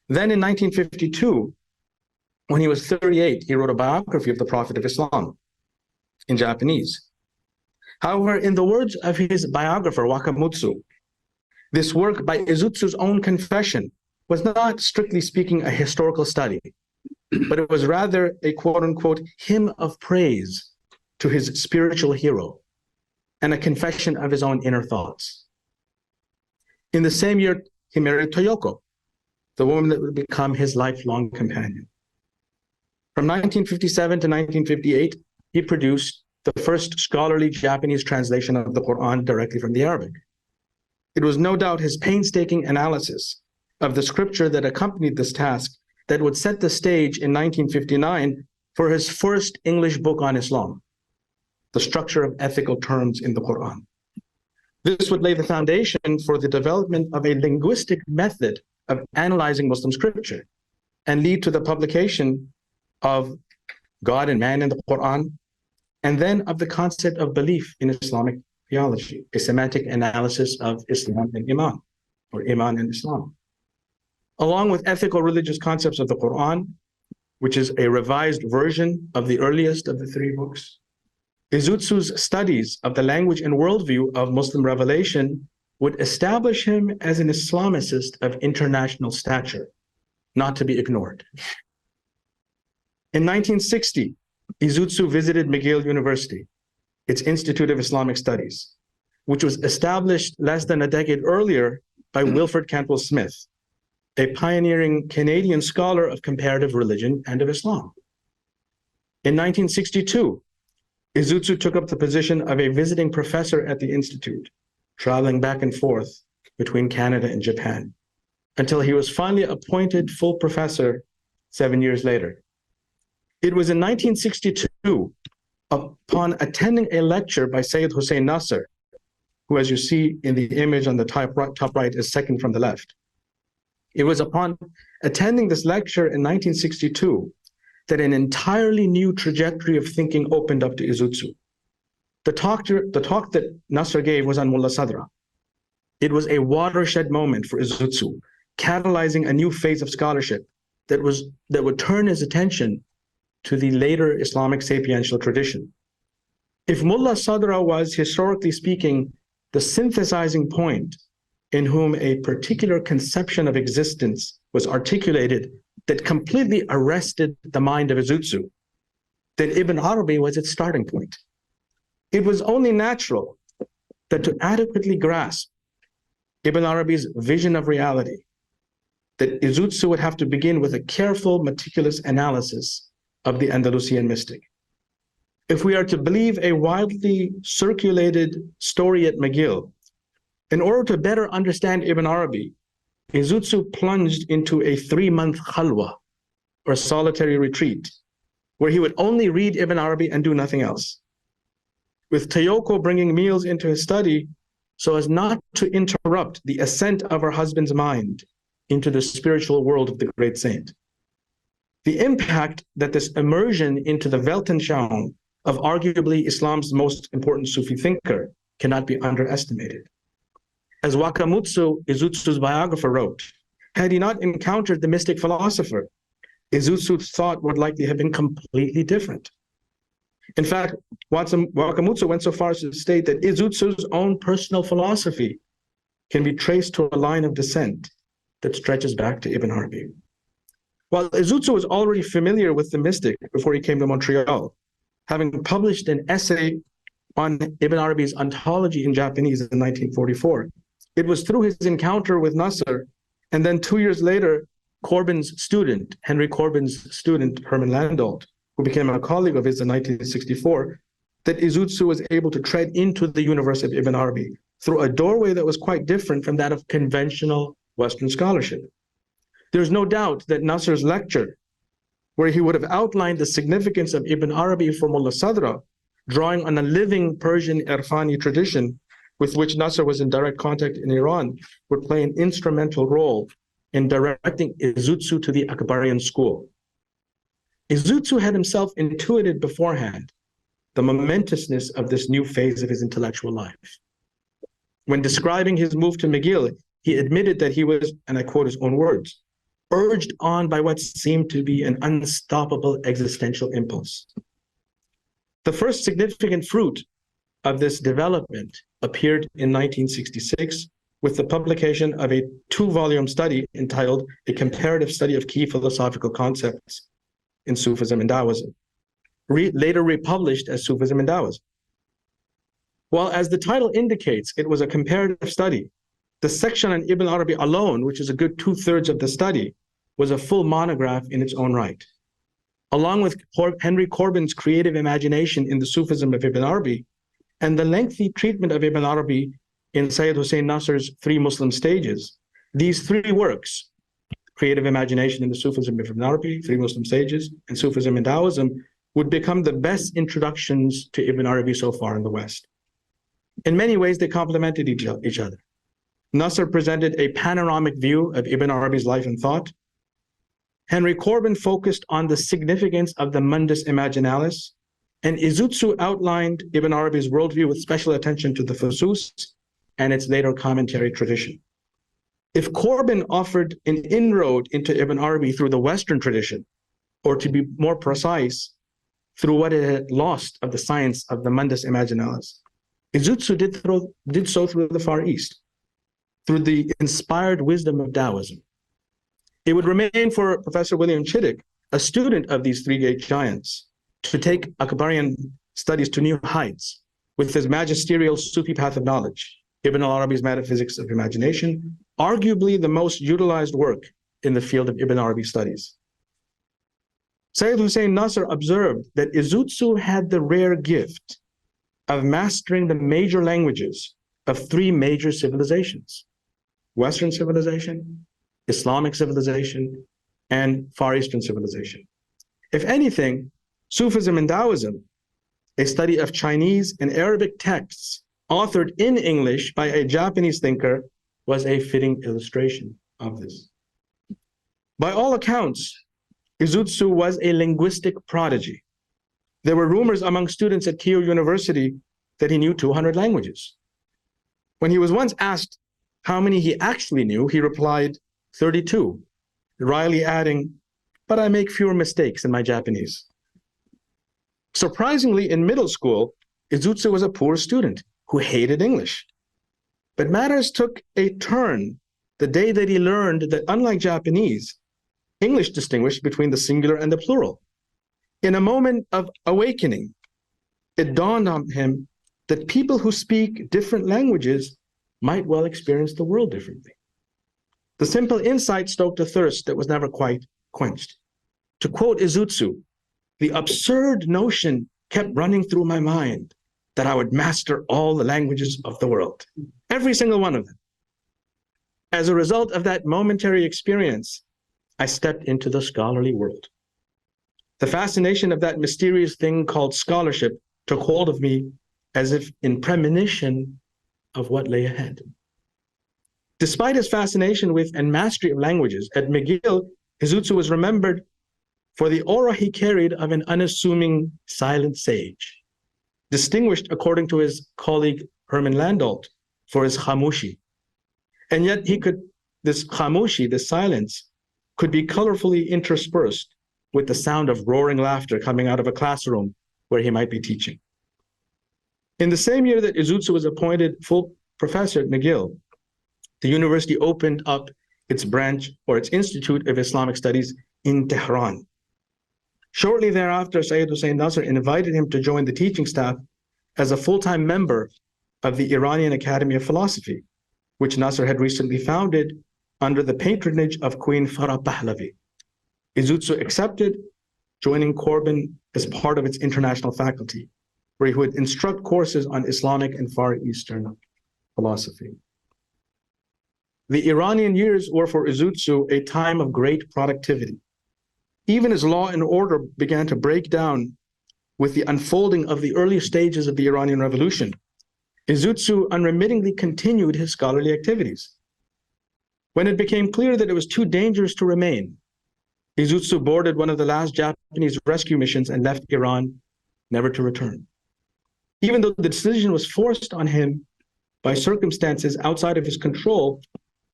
Then in 1952, when he was 38, he wrote a biography of the Prophet of Islam in Japanese. However, in the words of his biographer, Wakamutsu, this work, by Izutsu's own confession, was not, strictly speaking, a historical study, but it was rather a quote-unquote hymn of praise to his spiritual hero and a confession of his own inner thoughts. In the same year, he married Toyoko, the woman that would become his lifelong companion. From 1957 to 1958, he produced the first scholarly Japanese translation of the Quran directly from the Arabic. It was no doubt his painstaking analysis of the scripture that accompanied this task that would set the stage in 1959 for his first English book on Islam, The Structure of Ethical Terms in the Quran. This would lay the foundation for the development of a linguistic method of analyzing Muslim scripture and lead to the publication of God and man in the Quran, and then of the concept of belief in Islamic theology, a semantic analysis of Islam and Iman, or Iman and Islam. Along with ethical religious concepts of the Quran, which is a revised version of the earliest of the three books, Izutsu's studies of the language and worldview of Muslim revelation would establish him as an Islamicist of international stature, not to be ignored. In 1960, Izutsu visited McGill University, its Institute of Islamic Studies, which was established less than a decade earlier by Wilfred Cantwell Smith, a pioneering Canadian scholar of comparative religion and of Islam. In 1962, Izutsu took up the position of a visiting professor at the Institute, traveling back and forth between Canada and Japan, until he was finally appointed full professor 7 years later. It was in 1962, upon attending a lecture by Sayyid Hussein Nasr, who, as you see in the image on the top right, is second from the left. It was upon attending this lecture in 1962 that an entirely new trajectory of thinking opened up to Izutsu. The talk that Nasser gave was on Mulla Sadra. It was a watershed moment for Izutsu, catalyzing a new phase of scholarship that would turn his attention to the later Islamic sapiential tradition. If Mulla Sadra was, historically speaking, the synthesizing point in whom a particular conception of existence was articulated that completely arrested the mind of Izutsu, then Ibn Arabi was its starting point. It was only natural that to adequately grasp Ibn Arabi's vision of reality, that Izutsu would have to begin with a careful, meticulous analysis of the Andalusian mystic. If we are to believe a widely circulated story at McGill, in order to better understand Ibn Arabi, Izutsu plunged into a 3-month khalwa, or solitary retreat, where he would only read Ibn Arabi and do nothing else, with Toyoko bringing meals into his study so as not to interrupt the ascent of her husband's mind into the spiritual world of the great saint. The impact that this immersion into the Weltanschauung of arguably Islam's most important Sufi thinker cannot be underestimated. As Wakamutsu, Izutsu's biographer, wrote, had he not encountered the mystic philosopher, Izutsu's thought would likely have been completely different. In fact, Wakamutsu went so far as to state that Izutsu's own personal philosophy can be traced to a line of descent that stretches back to Ibn Arabi. While Izutsu was already familiar with the mystic before he came to Montreal, having published an essay on Ibn Arabi's ontology in Japanese in 1944, it was through his encounter with Nasser, and then 2 years later, Henry Corbin's student, Herman Landolt, who became a colleague of his in 1964, that Izutsu was able to tread into the universe of Ibn Arabi through a doorway that was quite different from that of conventional Western scholarship. There's no doubt that Nasser's lecture, where he would have outlined the significance of Ibn Arabi for Mulla Sadra, drawing on a living Persian Irfani tradition with which Nasser was in direct contact in Iran, would play an instrumental role in directing Izutsu to the Akbarian school. Izutsu had himself intuited beforehand the momentousness of this new phase of his intellectual life. When describing his move to McGill, he admitted that he was, and I quote his own words, urged on by what seemed to be an unstoppable existential impulse. The first significant fruit of this development appeared in 1966 with the publication of a 2-volume study entitled A Comparative Study of Key Philosophical Concepts in Sufism and Taoism, later republished as Sufism and Taoism. While, as the title indicates, it was a comparative study, the section on Ibn Arabi alone, which is a good 2/3 of the study, was a full monograph in its own right. Along with Henry Corbin's creative imagination in the Sufism of Ibn Arabi, and the lengthy treatment of Ibn Arabi in Sayyid Hussein Nasr's 3 Muslim stages, these 3 works, creative imagination in the Sufism of Ibn Arabi, 3 Muslim stages, and Sufism and Taoism, would become the best introductions to Ibn Arabi so far in the West. In many ways, they complemented each other. Nasr presented a panoramic view of Ibn Arabi's life and thought. Henry Corbin focused on the significance of the mundus imaginalis, and Izutsu outlined Ibn Arabi's worldview with special attention to the Fusus and its later commentary tradition. If Corbin offered an inroad into Ibn Arabi through the Western tradition, or to be more precise, through what it had lost of the science of the mundus imaginalis, Izutsu did so through the Far East, through the inspired wisdom of Taoism. It would remain for Professor William Chittick, a student of these 3 great giants, to take Akbarian studies to new heights with his magisterial Sufi path of knowledge, Ibn al-Arabi's Metaphysics of Imagination, arguably the most utilized work in the field of Ibn Arabi studies. Sayyid Hussein Nasr observed that Izutsu had the rare gift of mastering the major languages of 3 major civilizations: Western civilization, Islamic civilization, and Far Eastern civilization. If anything, Sufism and Taoism, a study of Chinese and Arabic texts authored in English by a Japanese thinker, was a fitting illustration of this. By all accounts, Izutsu was a linguistic prodigy. There were rumors among students at Keio University that he knew 200 languages. When he was once asked how many he actually knew, he replied, 32, wryly adding, "But I make fewer mistakes in my Japanese." Surprisingly, in middle school, Izutsu was a poor student who hated English. But matters took a turn the day that he learned that, unlike Japanese, English distinguished between the singular and the plural. In a moment of awakening, it dawned on him that people who speak different languages might well experience the world differently. The simple insight stoked a thirst that was never quite quenched. To quote Izutsu, "The absurd notion kept running through my mind that I would master all the languages of the world, every single one of them." As a result of that momentary experience, I stepped into the scholarly world. The fascination of that mysterious thing called scholarship took hold of me as if in premonition of what lay ahead. Despite his fascination with and mastery of languages, at McGill, Izutsu was remembered for the aura he carried of an unassuming silent sage, distinguished, according to his colleague Herman Landolt, for his khamushi. And yet this khamushi, this silence, could be colorfully interspersed with the sound of roaring laughter coming out of a classroom where he might be teaching. In the same year that Izutsu was appointed full professor at McGill, the university opened up its branch or its Institute of Islamic Studies in Tehran. Shortly thereafter, Sayyid Hussein Nasr invited him to join the teaching staff as a full-time member of the Iranian Academy of Philosophy, which Nasr had recently founded under the patronage of Queen Farah Pahlavi. Izutsu accepted, joining Corbin as part of its international faculty, where he would instruct courses on Islamic and Far Eastern philosophy. The Iranian years were for Izutsu a time of great productivity. Even as law and order began to break down with the unfolding of the early stages of the Iranian Revolution, Izutsu unremittingly continued his scholarly activities. When it became clear that it was too dangerous to remain, Izutsu boarded one of the last Japanese rescue missions and left Iran, never to return. Even though the decision was forced on him by circumstances outside of his control,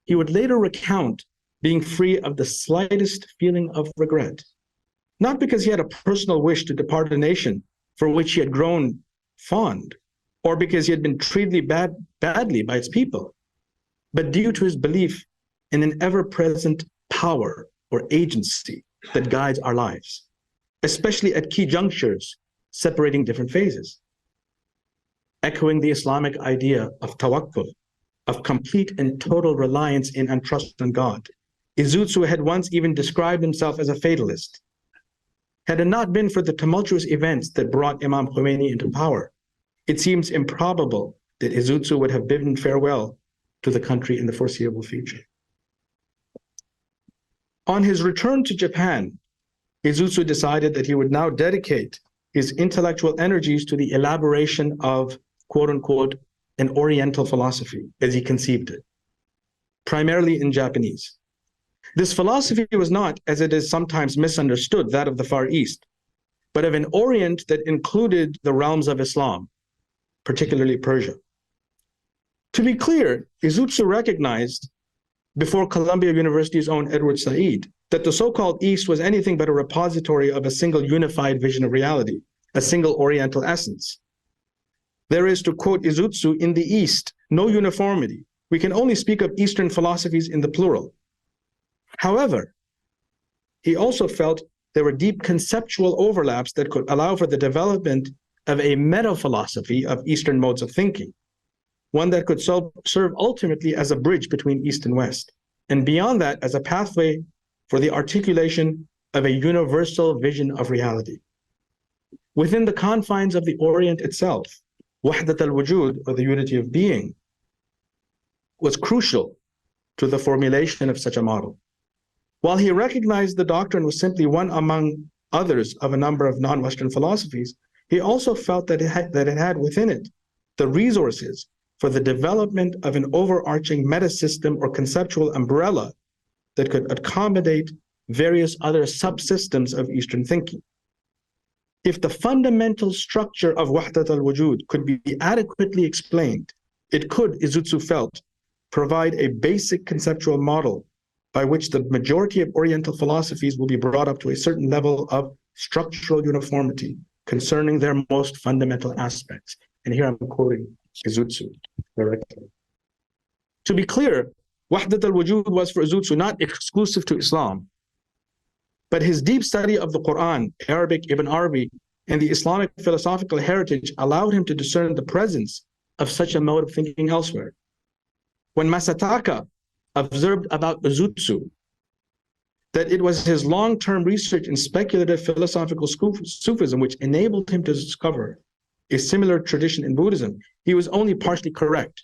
he would later recount being free of the slightest feeling of regret, not because he had a personal wish to depart a nation for which he had grown fond, or because he had been treated badly by its people, but due to his belief in an ever-present power or agency that guides our lives, especially at key junctures separating different phases. Echoing the Islamic idea of tawakkul, of complete and total reliance in and trust on God, Izutsu had once even described himself as a fatalist. Had it not been for the tumultuous events that brought Imam Khomeini into power, it seems improbable that Izutsu would have bidden farewell to the country in the foreseeable future. On his return to Japan, Izutsu decided that he would now dedicate his intellectual energies to the elaboration of, quote unquote, an Oriental philosophy, as he conceived it, primarily in Japanese. This philosophy was not, as it is sometimes misunderstood, that of the Far East, but of an Orient that included the realms of Islam, particularly Persia. To be clear, Izutsu recognized, before Columbia University's own Edward Said, that the so-called East was anything but a repository of a single unified vision of reality, a single Oriental essence. There is, to quote Izutsu, in the East, no uniformity. We can only speak of Eastern philosophies in the plural. However, he also felt there were deep conceptual overlaps that could allow for the development of a meta-philosophy of Eastern modes of thinking, one that could serve ultimately as a bridge between East and West, and beyond that as a pathway for the articulation of a universal vision of reality. Within the confines of the Orient itself, wahdat al-wujud, or the unity of being, was crucial to the formulation of such a model. While he recognized the doctrine was simply one among others of a number of non-Western philosophies, he also felt that it had within it the resources for the development of an overarching meta-system or conceptual umbrella that could accommodate various other subsystems of Eastern thinking. If the fundamental structure of Wahdat al-Wujud could be adequately explained, it could, Izutsu felt, provide a basic conceptual model by which the majority of Oriental philosophies will be brought up to a certain level of structural uniformity concerning their most fundamental aspects. And here I'm quoting Izutsu directly. To be clear, Wahdat al-Wujud was for Izutsu not exclusive to Islam, but his deep study of the Quran, Arabic, Ibn al-ʿArabi, and the Islamic philosophical heritage allowed him to discern the presence of such a mode of thinking elsewhere. When Masataka observed about Izutsu that it was his long-term research in speculative philosophical Sufism which enabled him to discover a similar tradition in Buddhism, he was only partially correct.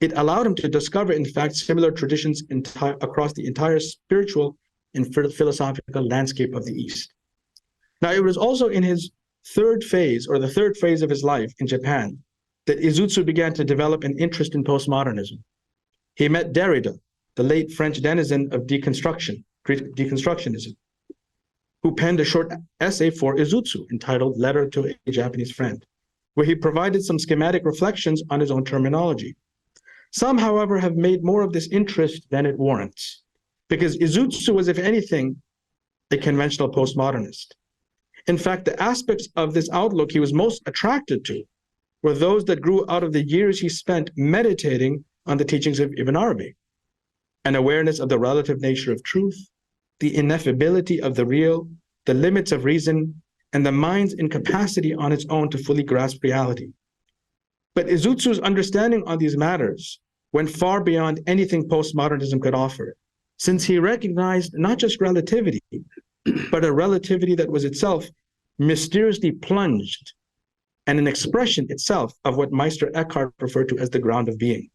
It allowed him to discover, in fact, similar traditions across the entire spiritual and philosophical landscape of the East. Now, it was also in his third phase, or the third phase of his life in Japan, that Izutsu began to develop an interest in postmodernism. He met Derrida, the late French denizen of deconstructionism, who penned a short essay for Izutsu entitled Letter to a Japanese Friend, where he provided some schematic reflections on his own terminology. Some, however, have made more of this interest than it warrants, because Izutsu was, if anything, a conventional postmodernist. In fact, the aspects of this outlook he was most attracted to were those that grew out of the years he spent meditating on the teachings of Ibn al-ʿArabi, an awareness of the relative nature of truth, the ineffability of the real, the limits of reason, and the mind's incapacity on its own to fully grasp reality. But Izutsu's understanding on these matters went far beyond anything postmodernism could offer, since he recognized not just relativity, but a relativity that was itself mysteriously plunged and an expression itself of what Meister Eckhart referred to as the ground of being.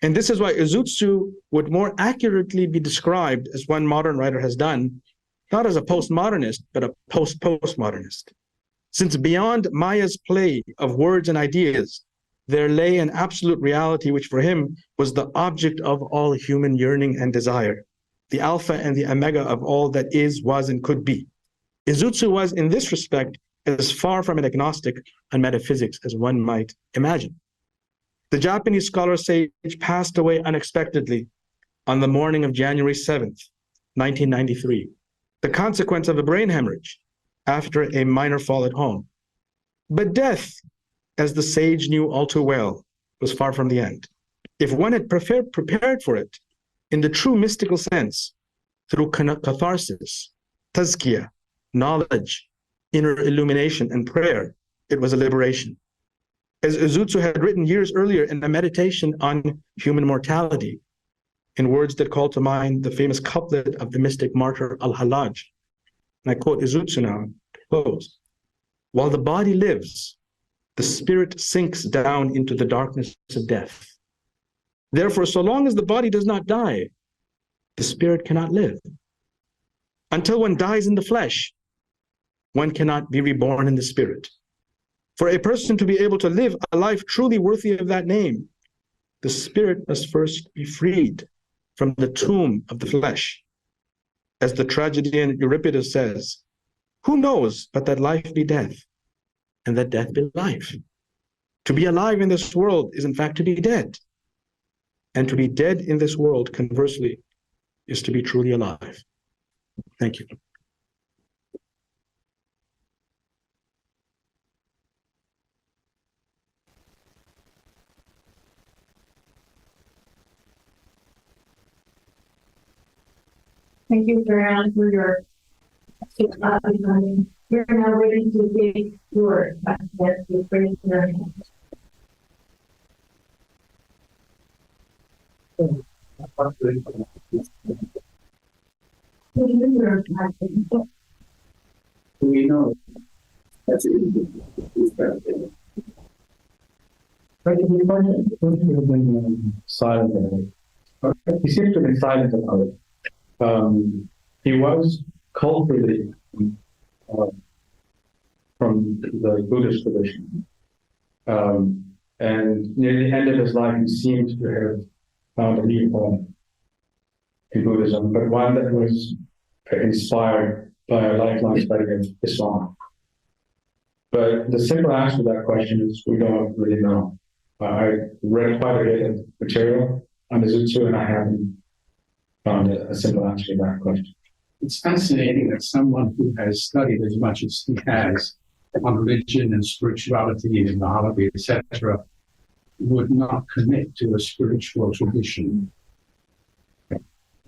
And this is why Izutsu would more accurately be described, as one modern writer has done, not as a postmodernist, but a post-postmodernist. Since beyond Maya's play of words and ideas, there lay an absolute reality which for him was the object of all human yearning and desire, the alpha and the omega of all that is, was, and could be. Izutsu was, in this respect, as far from an agnostic on metaphysics as one might imagine. The Japanese scholar sage passed away unexpectedly on the morning of January 7th, 1993, the consequence of a brain hemorrhage after a minor fall at home. But death, as the sage knew all too well, was far from the end. If one had prepared for it in the true mystical sense, through catharsis, tazkiyah, knowledge, inner illumination, and prayer, it was a liberation. As Izutsu had written years earlier in a meditation on human mortality, in words that call to mind the famous couplet of the mystic martyr Al-Hallaj. And I quote Izutsu now, to close. While the body lives, the spirit sinks down into the darkness of death. Therefore, so long as the body does not die, the spirit cannot live. Until one dies in the flesh, one cannot be reborn in the spirit. For a person to be able to live a life truly worthy of that name, the spirit must first be freed from the tomb of the flesh. As the tragedian Euripides says, who knows but that life be death, and that death be life? To be alive in this world is in fact to be dead. And to be dead in this world, conversely, is to be truly alive. Thank you. Thank you, Farhan, for your We're now ready to take your questions. We know that's it. Right, the question seems to have been silent about it. He seems to have been silent about it. He was culturally from the Buddhist tradition. And near the end of his life, he seems to have found a new home in Buddhism, but one that was inspired by a lifelong study of Islam. But the simple answer to that question is we don't really know. I read quite a bit of material on Izutsu, and I haven't found a simple answer to that question. It's fascinating that someone who has studied as much as he has on religion and spirituality and Arabi, etc., would not commit to a spiritual tradition.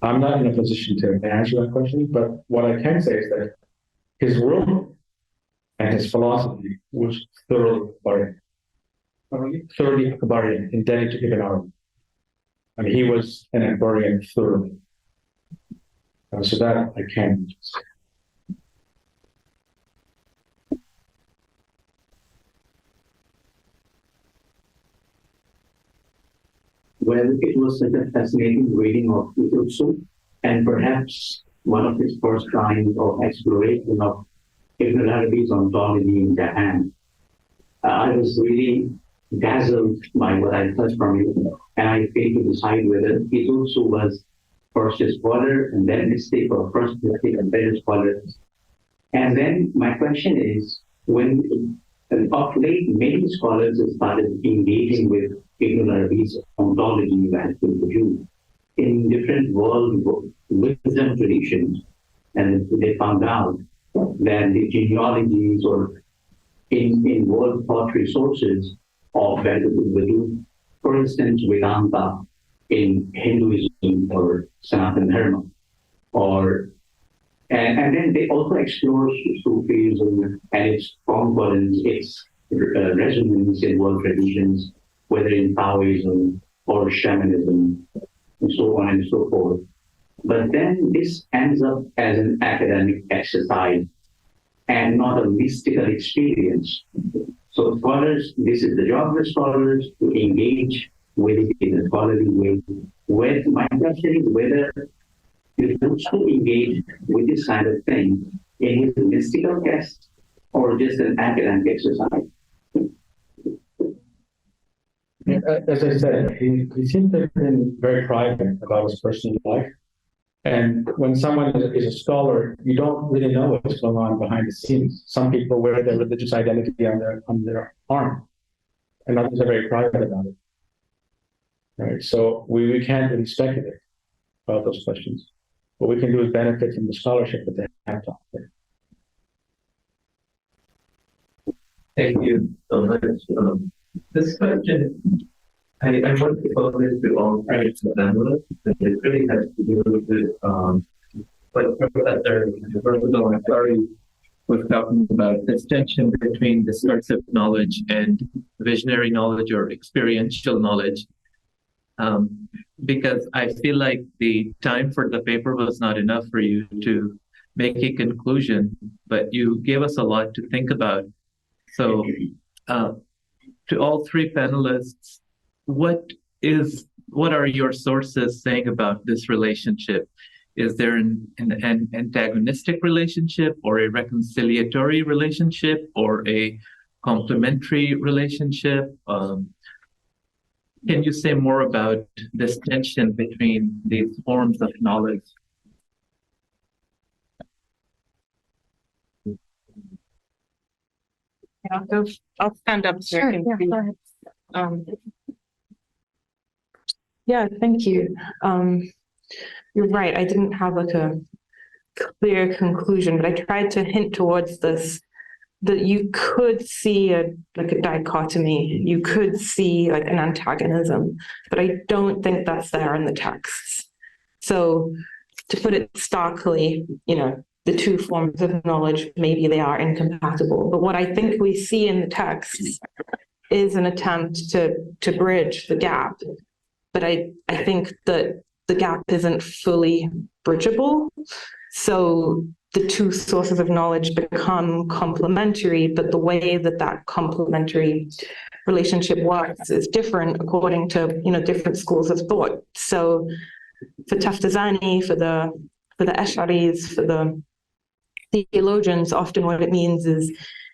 I'm not in a position to answer that question, but what I can say is that his work and his philosophy was thoroughly Akbarian, indebted to Ibn al-ʿArabi. I mean, he was an Akbarian thoroughly. So that I can say. Well, it was such a fascinating reading of Izutsu, and perhaps one of his first kinds of exploration of Ibn al-ʿArabi's ontology in Japan. I was really dazzled by what I heard from you, and I failed to decide whether Izutsu was first a scholar and then mystic, or first mystic and then a scholar. And then my question is, when of late many scholars have started engaging with Ibn al-Arabi's ontology as produced in different world wisdom traditions, and they found out that the genealogies or in world thought resources of Vedanta, for instance, Vedanta in Hinduism or Sanatana Dharma, and then they also explore Sufism and its concordance, its resonance in world traditions, whether in Taoism or shamanism, and so on and so forth. But then this ends up as an academic exercise and not a mystical experience. So scholars, this is the job of scholars to engage with it in a scholarly way. My question is whether you also engage with this kind of thing in his mystical quest or just an academic exercise. As I said, he seems to have been very private about his personal life. And when someone is a scholar, you don't really know what's going on behind the scenes. Some people wear their religious identity on their arm, and others are very private about it. Right? So we can't really speculate about those questions. What we can do is benefit from the scholarship that they have to offer. Thank you so much. This question, I want to pose it to all three panelists, and it really has to do with what Professor Rosabel Ansari was talking about, this tension between discursive knowledge and visionary knowledge or experiential knowledge. Because I feel like the time for the paper was not enough for you to make a conclusion, but you gave us a lot to think about. So to all three panelists, what are your sources saying about this relationship? Is there an antagonistic relationship, or a reconciliatory relationship, or a complementary relationship? Can you say more about this tension between these forms of knowledge? I'll stand up so I can see. go ahead. Yeah, thank you. You're right. I didn't have like a clear conclusion, but I tried to hint towards this, that you could see a dichotomy. You could see like an antagonism, but I don't think that's there in the texts. So to put it starkly, the two forms of knowledge, maybe they are incompatible. But what I think we see in the texts is an attempt to bridge the gap. But I think that the gap isn't fully bridgeable. So the two sources of knowledge become complementary, but the way that complementary relationship works is different according to different schools of thought. So for Taftazani, for the Ash'aris, for the theologians, often what it means is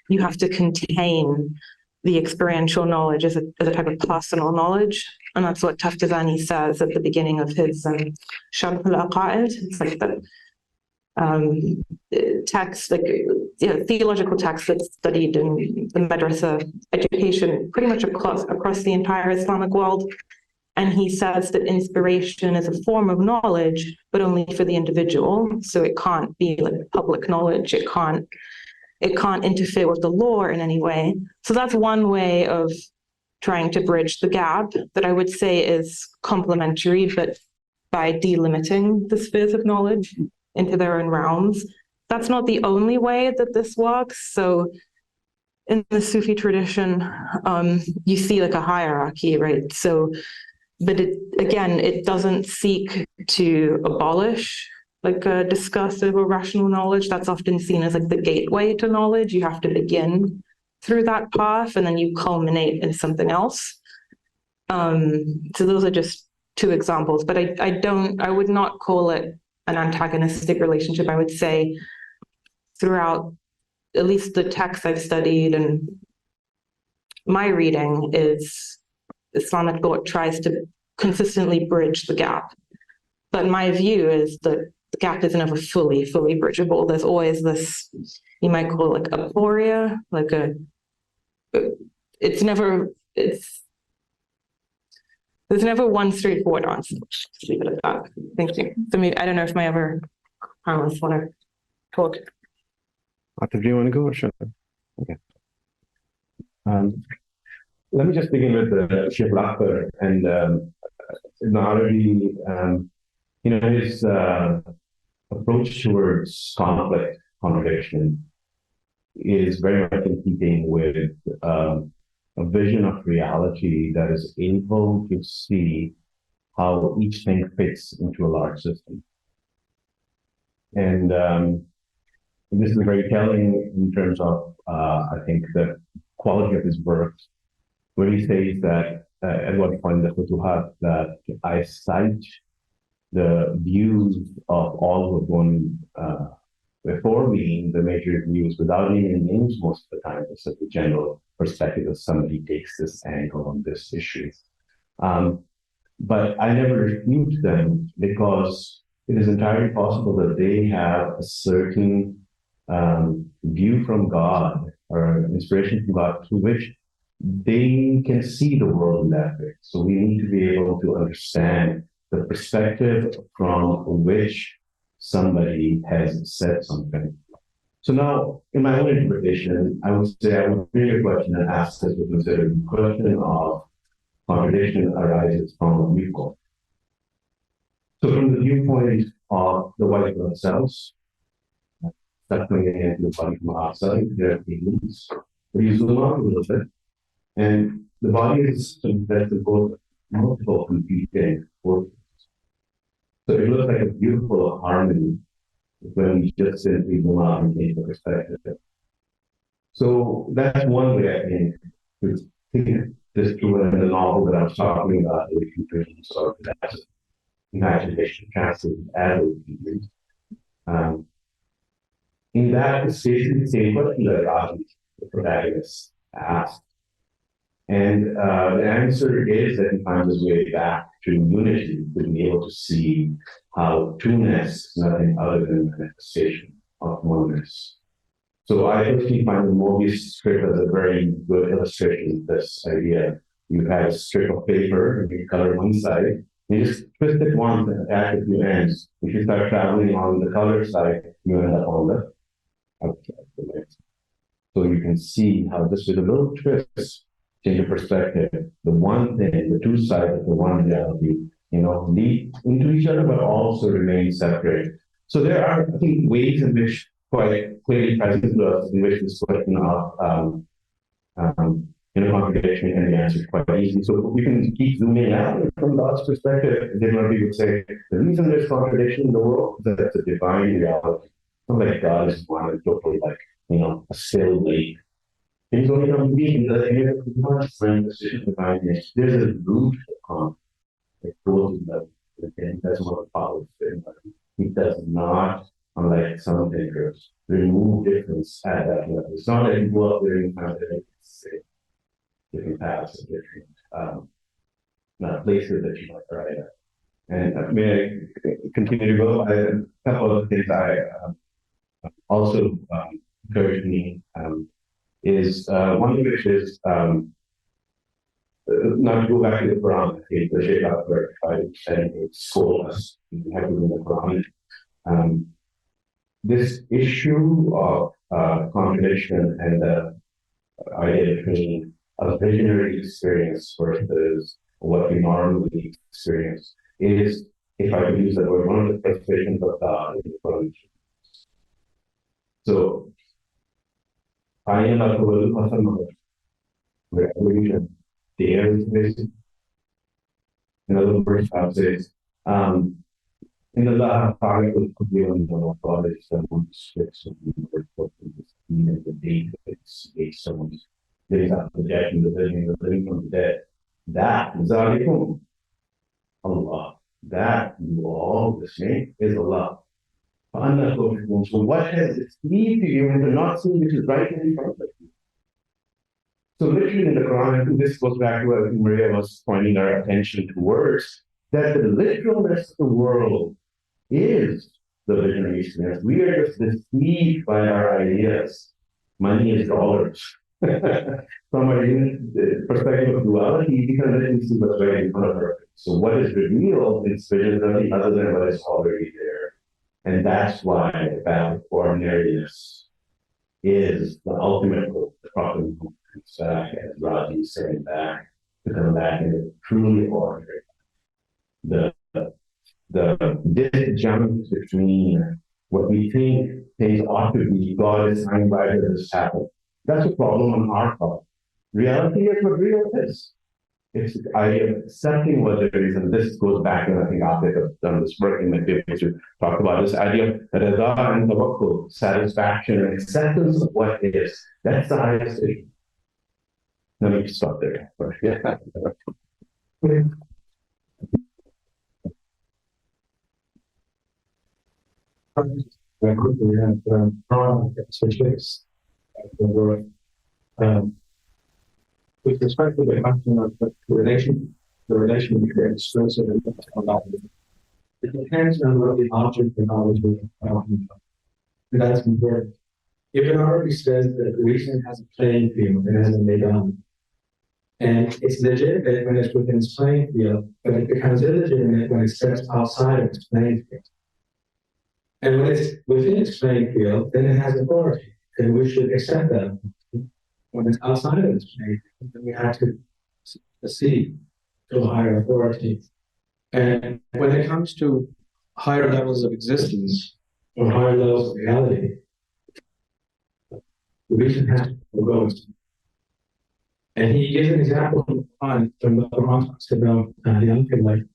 you have to contain the experiential knowledge as a type of personal knowledge. And that's what Taftazani says at the beginning of his Sharh al-Aqaid. It's like the text, like, theological text that's studied in the madrasa education pretty much across the entire Islamic world. And he says that inspiration is a form of knowledge, but only for the individual. So it can't be like public knowledge. It can't interfere with the law in any way. So that's one way of trying to bridge the gap that I would say is complementary, but by delimiting the spheres of knowledge into their own realms. That's not the only way that this works. So in the Sufi tradition, you see like a hierarchy, right? So, but it doesn't seek to abolish like a discursive or rational knowledge. That's often seen as like the gateway to knowledge. You have to begin through that path and then you culminate in something else. So those are just two examples, but I would not call it an antagonistic relationship. I would say throughout at least the texts I've studied and my reading is Islamic thought tries to consistently bridge the gap. But my view is that the gap is never fully bridgeable. There's always this, you might call it like aporia, like there's never one straightforward answer. Just leave it at that. Thank you. So maybe, I don't know if my other panelists want to talk. Atif, do you want to go or should I? Okay. Let me just begin with Sheikh Latif and Ibn al-Arabi, his approach towards conflict, contradiction is very much in keeping with a vision of reality that is able to see how each thing fits into a large system. And this is very telling in terms of, I think, the quality of his work, where he says that at one point in the Futuhat that I cite the views of all who have gone before me, the major views, without naming names most of the time. It's just a general perspective of somebody takes this angle on this issue. But I never refute them because it is entirely possible that they have a certain view from God or inspiration from God through which they can see the world in that way. So we need to be able to understand the perspective from which somebody has said something. So now, in my own interpretation, I would say I would bring a question and ask this to consider the question of contradiction arises from a viewpoint. So from the viewpoint of the white blood cells, that's coming into the body from outside, there are feelings. But you zoom out a little bit, and the body is invested in both multiple competing forces. So it looks like a beautiful harmony when we just simply zoom out and change the perspective. So that's one way I think to think this through in the novel that I was talking about, the futurism, so that's imagination translated as a in that, it's basically the same question that Atif, the protagonist, asked. And the answer is that he finds his way back to unity, to be able to see how two-ness is nothing other than a manifestation of oneness. So I actually find the Mobius strip as a very good illustration of this idea. You have a strip of paper, and you color one side, you just twist it once and attach it to your ends. If you start traveling on the color side, you end up on the outside. So you can see how this with a little twist, change of perspective, the one thing, the two sides of the one reality, lead into each other, but also remain separate. So there are, I think, ways in which quite clearly present to us in which this question of contradiction can be answered quite easily. So you can keep zooming out from God's perspective. Different people would say the reason there's contradiction in the world is that it's a divine reality. It's not like God is one and totally like a still lake. Things only come to be in the area of the divine nature. There's a root of conflict that goes in that. Again, that's what the power is. It does not, unlike some thinkers, remove difference at that level. It's not that you go up there and find that say. different paths, and different places that you might write at. And may I continue to go? A couple of things I also encouraged me is one of which is not to go back to the Quran. I think the Shaykh Akbar tried to say school us heavily in the Quran. This issue of contradiction and the idea between a visionary experience versus what we normally experience is, if I could use that word, one of the frustrations of God in the Quran. So, I am a religion. The air is basic. In other words, I would say, in the law of power, it could be on the college, someone's fix of the word for the date of its based someone's days after the death and the living from the dead. That is Allah. That you all the same is Allah. So what has it lead to you into not seeing which is right in front of you? So literally in the Quran, I think this goes back to what Maria was pointing our attention towards, that the literalness of the world is the visionary experience. We are just deceived by our ideas. Money is dollars. From our perspective of duality, because then we see what's right in front of us. So what is revealed is vision nothing other than what is already there. And that's why about ordinariness is the ultimate goal. The Prophet comes back, as Raji is saying back, to come back in truly ordinary. The disjunct between what we think things ought to be, God is saying, why does this happen? That's a problem on our part. Reality is what real is. It's the idea of accepting what there is, and this goes back, and I think Atif has done this work in the papers to talk about this idea of rida and tawakkul, satisfaction and acceptance of what is. That's the highest issue. Let me stop there. Yeah. Very quickly, we have switches. With respect to the question of the relation between exclusive and knowledge, it depends on what the object of knowledge is. That's important. Ibn al-ʿArabi says that reason has a playing field and has a maidan. And it's legitimate when it's within its playing field, but it becomes illegitimate when it steps outside of its playing field. And when it's within its playing field, then it has authority, and we should accept that. When it's outside of its playing field, then we have to accede to a higher authority. And when it comes to higher levels of existence or higher levels of reality, the reason has to forego it. And he gives an example from the Quran talks about the unfit,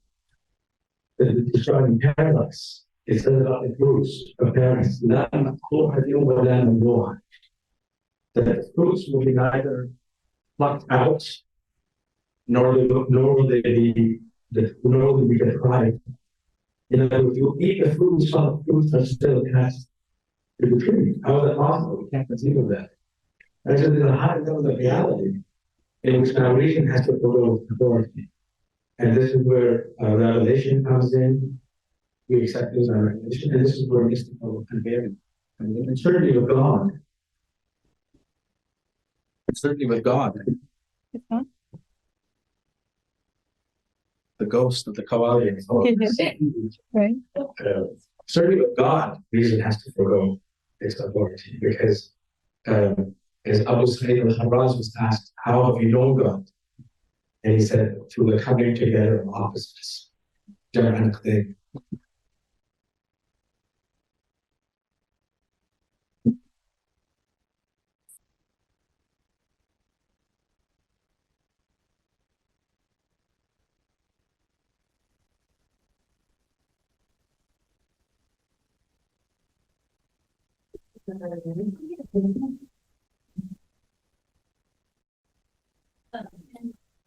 the destroying paradise. It says about the fruits of paradise, that the fruits will be neither plucked out, nor will they be deprived. In other words, you eat the fruits while the fruits are still attached to the tree. How is that possible? We can't conceive of that. And so there's a high level of reality in which now reason has to follow authority. And this is where revelation comes in. We accept this as our revelation, and this is where mystical unveiling comes in. And certainly with God. And certainly with God. The ghost of the Kawali. Right. Certainly with God, reason has to forego its authority, because as Abu Sa'id al-Kharaz was asked, how have you known God? And he said, through the coming together of opposites.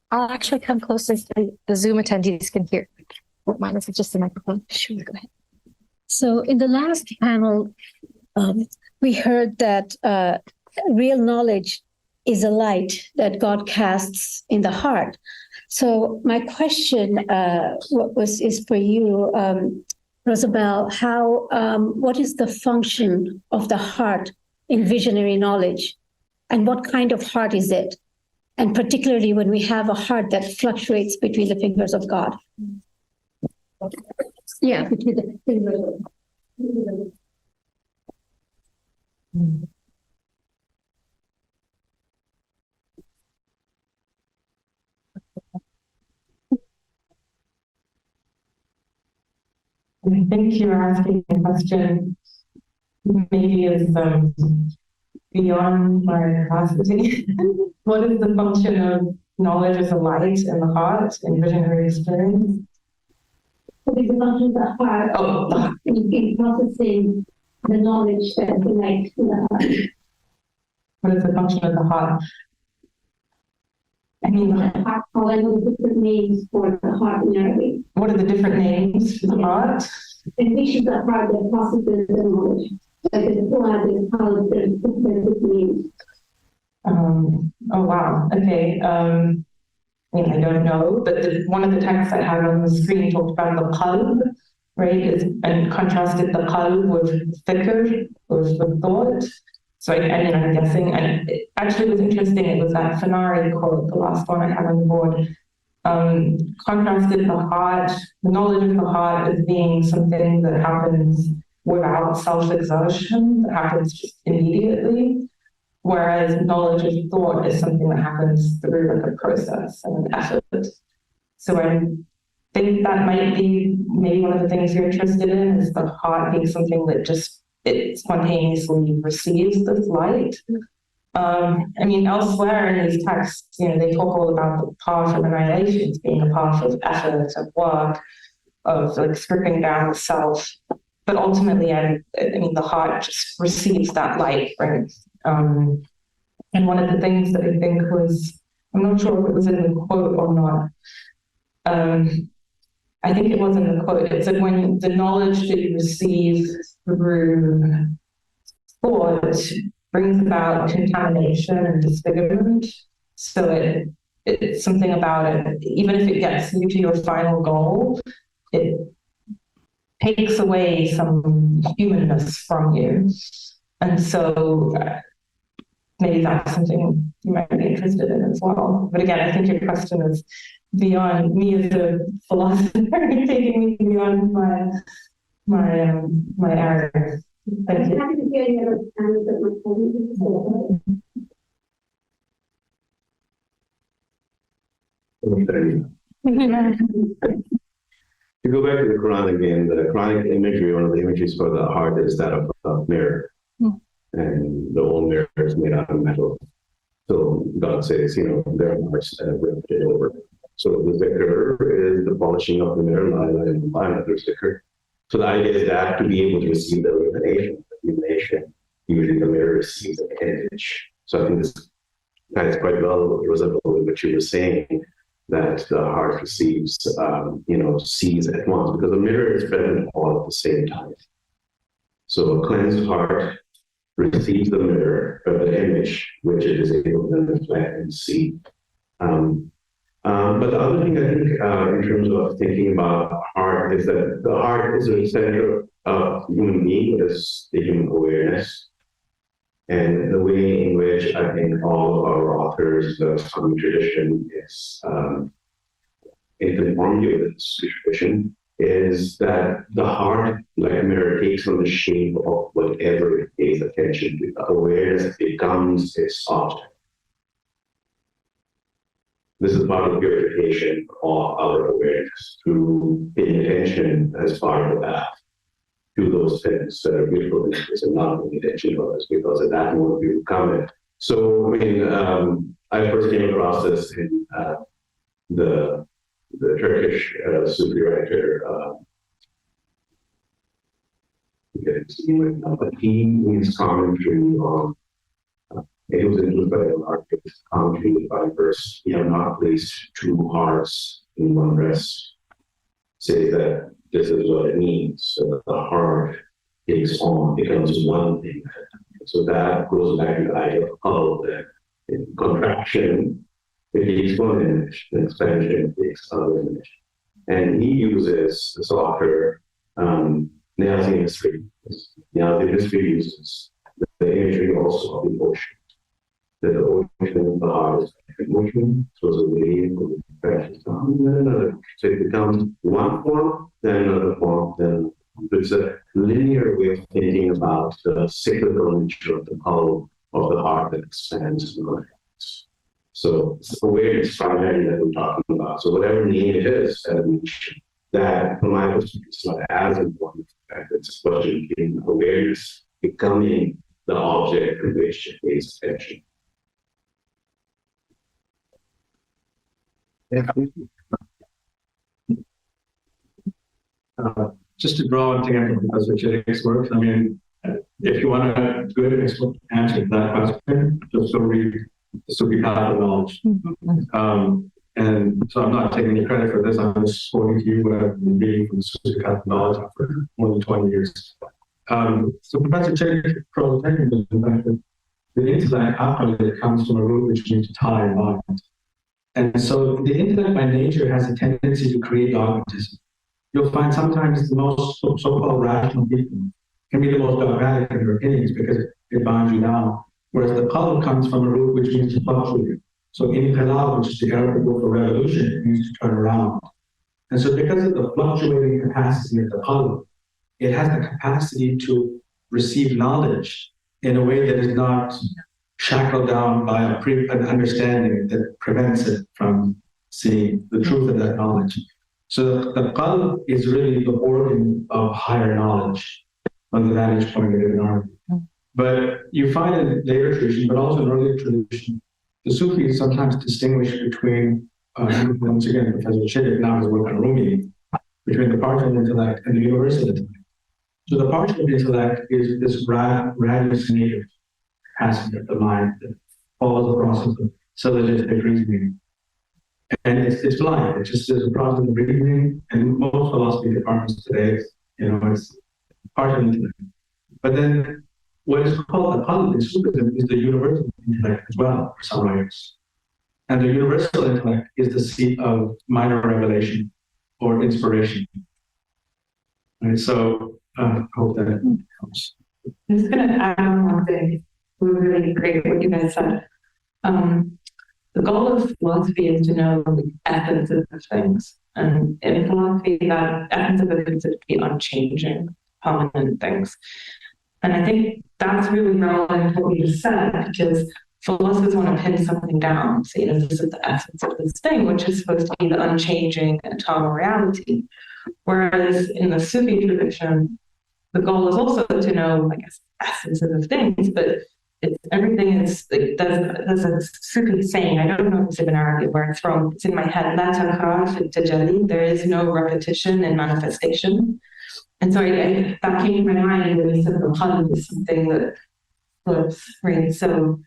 I'll actually come closer so the Zoom attendees can hear. Don't mind if it's just the microphone. Sure, go ahead. So in the last panel, we heard that real knowledge is a light that God casts in the heart. So my question is for you, Rosabel, what is the function of the heart in visionary knowledge? And what kind of heart is it? And particularly when we have a heart that fluctuates between the fingers of God. Yeah, between the fingers of God. I think you're asking a question maybe is beyond my capacity. What is the function of knowledge as a light in the heart in visionary experience? What is the function of the heart? Oh, in processing the knowledge that the light in the heart. what is the function of the heart? I mean, All I know the different names for the heart in Arabic. what are the different names for the heart? And which is the heart that processes the knowledge. Like the Quran is called the different names. Oh wow. Okay. I mean, I don't know, but one of the texts I have on the screen talked about the qalb, right? And contrasted the qalb with fikr, with thought. So I mean, I'm guessing, and it actually was interesting. It was that Fanari quote, the last one I have on the board. Contrasted the heart, the knowledge of the heart as being something that happens without self-exertion, that happens just immediately, whereas knowledge of thought is something that happens through like a process and an effort. So I think that might be maybe one of the things you're interested in, is the heart being something that just it spontaneously receives this light. I mean, elsewhere in these texts, they talk all about the path of annihilation as being a path of effort, of work, of like stripping down the self. But ultimately, I mean, the heart just receives that light, right? And one of the things that I think was, I'm not sure if it was in the quote or not. I think it was in the quote. It said, when the knowledge that you receive through thought brings about contamination and disfigurement. So it's something about it, even if it gets you to your final goal, it takes away some humanness from you. And so maybe that's something you might be interested in as well. But again, I think your question is beyond me as a philosopher, taking me beyond my area. Thank you. Happy to hear your answer. To go back to the Quran again, the Quranic imagery, one of the images for the heart is that of a mirror. And the whole mirror is made out of metal. So God says, there are hearts that have ripped it over. So the zikr is the polishing of the mirror, another zikr. So the idea is that to be able to receive the illumination, usually the mirror receives an image. So I think this ties quite well, Rosabel, with what you were saying, that the heart receives, sees at once, because the mirror is present all at the same time. So a cleansed heart receives the mirror, the image, which it is able to reflect and see. But the other thing I think, in terms of thinking about heart, is that the heart is the center of human being, is the human awareness. And the way in which I think all of our authors, the Sufi tradition, is in conformity with this tradition, is that the heart, like a mirror, takes on the shape of whatever it pays attention to. The awareness becomes its object. This is part of purification of our awareness, through paying attention as part of that to those things that are beautiful images and not paying attention to others, because at that moment we become it. So, I mean, I first came across this in the Turkish Sufi writer, but he, in his commentary on, it was influenced by the architect's commentary by verse, not place two hearts in one breast, say that this is what it means. So that the heart takes on, becomes one thing. So that goes back to the idea of love, that contraction, it takes one image, the expansion takes another image. And he uses this author, Niazi Misri. Niazi Misri uses the imagery also of the ocean. That the ocean, the heart is an ocean, so the wave crashes down, and then another. So it becomes one form, then another form, then another form. It's a linear way of thinking about the cyclical nature of the hull of the heart that expands and contracts. So it's awareness primarily that we're talking about. So whatever name it is, that from my perspective is not as important. In fact, it's a question of awareness becoming the object to which it pays attention. Just to draw on again from Professor Chittick's work, I mean, if you want a good answer to that question, just go read the Sufi Path of Knowledge. And so I'm not taking any credit for this. I'm just quoting to you what I've been reading from the Sufi Path of Knowledge for more than 20 years. So Professor Chittick prototyping the fact that the intellect actually comes from a root which means tie and bind. And so the intellect by nature has a tendency to create dogmatism. You'll find sometimes the most so-called rational people can be the most dogmatic in their opinions because it binds you down. Whereas the qalb comes from a root which means to fluctuate. So inqilab, which is the Arabic word for revolution, it means to turn around. And so because of the fluctuating capacity of the qalb, it has the capacity to receive knowledge in a way that is not shackled down by an understanding that prevents it from seeing the truth of that knowledge. So the qalb is really the organ of higher knowledge from the vantage point of Ibn al-ʿArabi. But you find in later tradition, but also in earlier tradition, the Sufis sometimes distinguish between, once again, Professor Chittick now has worked on Rumi, between the partial intellect and the universal intellect. So the partial intellect is this radiocinative capacity of the mind that follows the process of syllogistic reasoning. And it's blind. It just is a process of reasoning, and most philosophy departments today, it's partial intellect. But then what is called the qalb in Sufism is the universal intellect as well for some writers. And the universal intellect is the seat of minor revelation or inspiration. And so I hope that helps. I'm just going to add on one thing. It was really great what you guys said. The goal of philosophy is to know the essence of things. And in philosophy, that essence of it is to be unchanging, permanent things. And I think that's really relevant to what you just said, because philosophers want to pin something down, say, this is the essence of this thing, which is supposed to be the unchanging eternal reality. Whereas in the Sufi tradition, the goal is also to know, I guess, essences of things, but everything is, like, there's a Sufi saying, I don't know if it's Ibn al-ʿArabi where it's from, it's in my head, La tankar fi tajalli, there is no repetition in manifestation. And so that came to my mind when you said the qalb is something that flips, right? So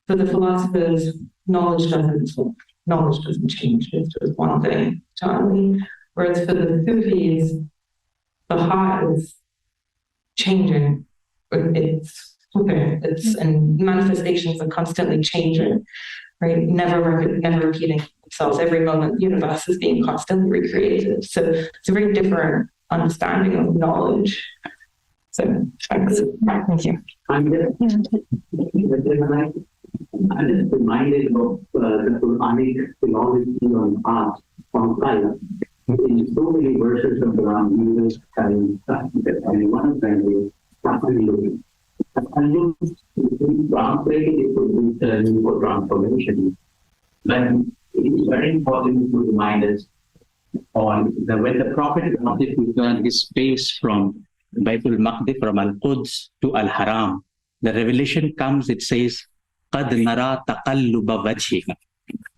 for the philosophers, knowledge doesn't change, it's just one thing, eternally. Whereas for the Sufis, the heart is changing, it's flipping, and manifestations are constantly changing, right? Never repeating themselves. Every moment, the universe is being constantly recreated. So it's a very different understanding of knowledge. So thanks. Thank you. I'm just reminded of the Quranic philosophy on art, on color. In so many verses of the Quran uses color, and one of them is Sakip. Translated it would be turning for transformation. But it is very important to remind us on when the Prophet turned his face from Baitul Maqdis, from Al-Quds to Al-Haram, the revelation comes, it says, قَدْ نَرَى تَقَلُّبَ وَجْهِكَ.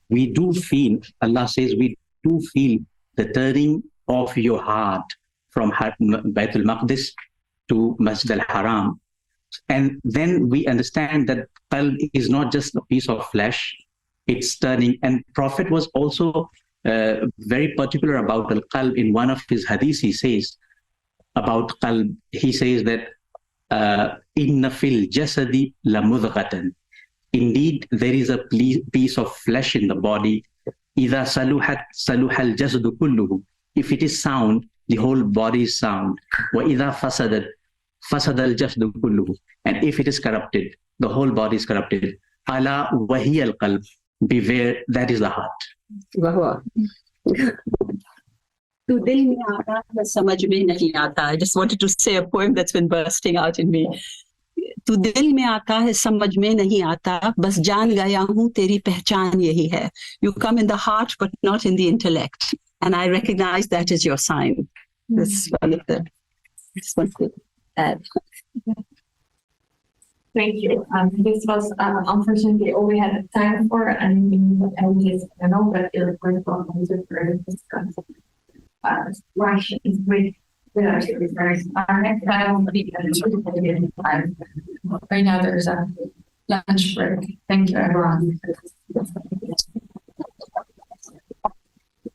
We do feel, Allah says, we do feel the turning of your heart from Baitul Maqdis to Masjid al-Haram. And then we understand that qalb is not just a piece of flesh, it's turning. And Prophet was also very particular about al-qalb. In one of his hadiths, he says about qalb, he says that inna fil jasadi la mudghatan. Indeed, there is a piece of flesh in the body. إِذَا صَلُحَتْ صَلُحَ الْجَسَدُ كُلُّهُ. If it is sound, the whole body is sound. وَإِذَا فَسَدَتْ فَسَدَ الْجَسَدُ كُلُّهُ. And if it is corrupted, the whole body is corrupted. أَلَا وَهِيَ الْقَلْبُ. Beware, that is the heart. I just wanted to say a poem that's been bursting out in me. तू दिल में आता है समझ में नहीं आता बस जान गया हूँ तेरी पहचान यही है. You come in the heart but not in the intellect, and I recognize that as your sign. That's one of the. Just want to add. Thank you. This was unfortunately all we had time for, and we just know that it was going to discuss Russians with our next time will be right now. There's a lunch break. Thank you, everyone.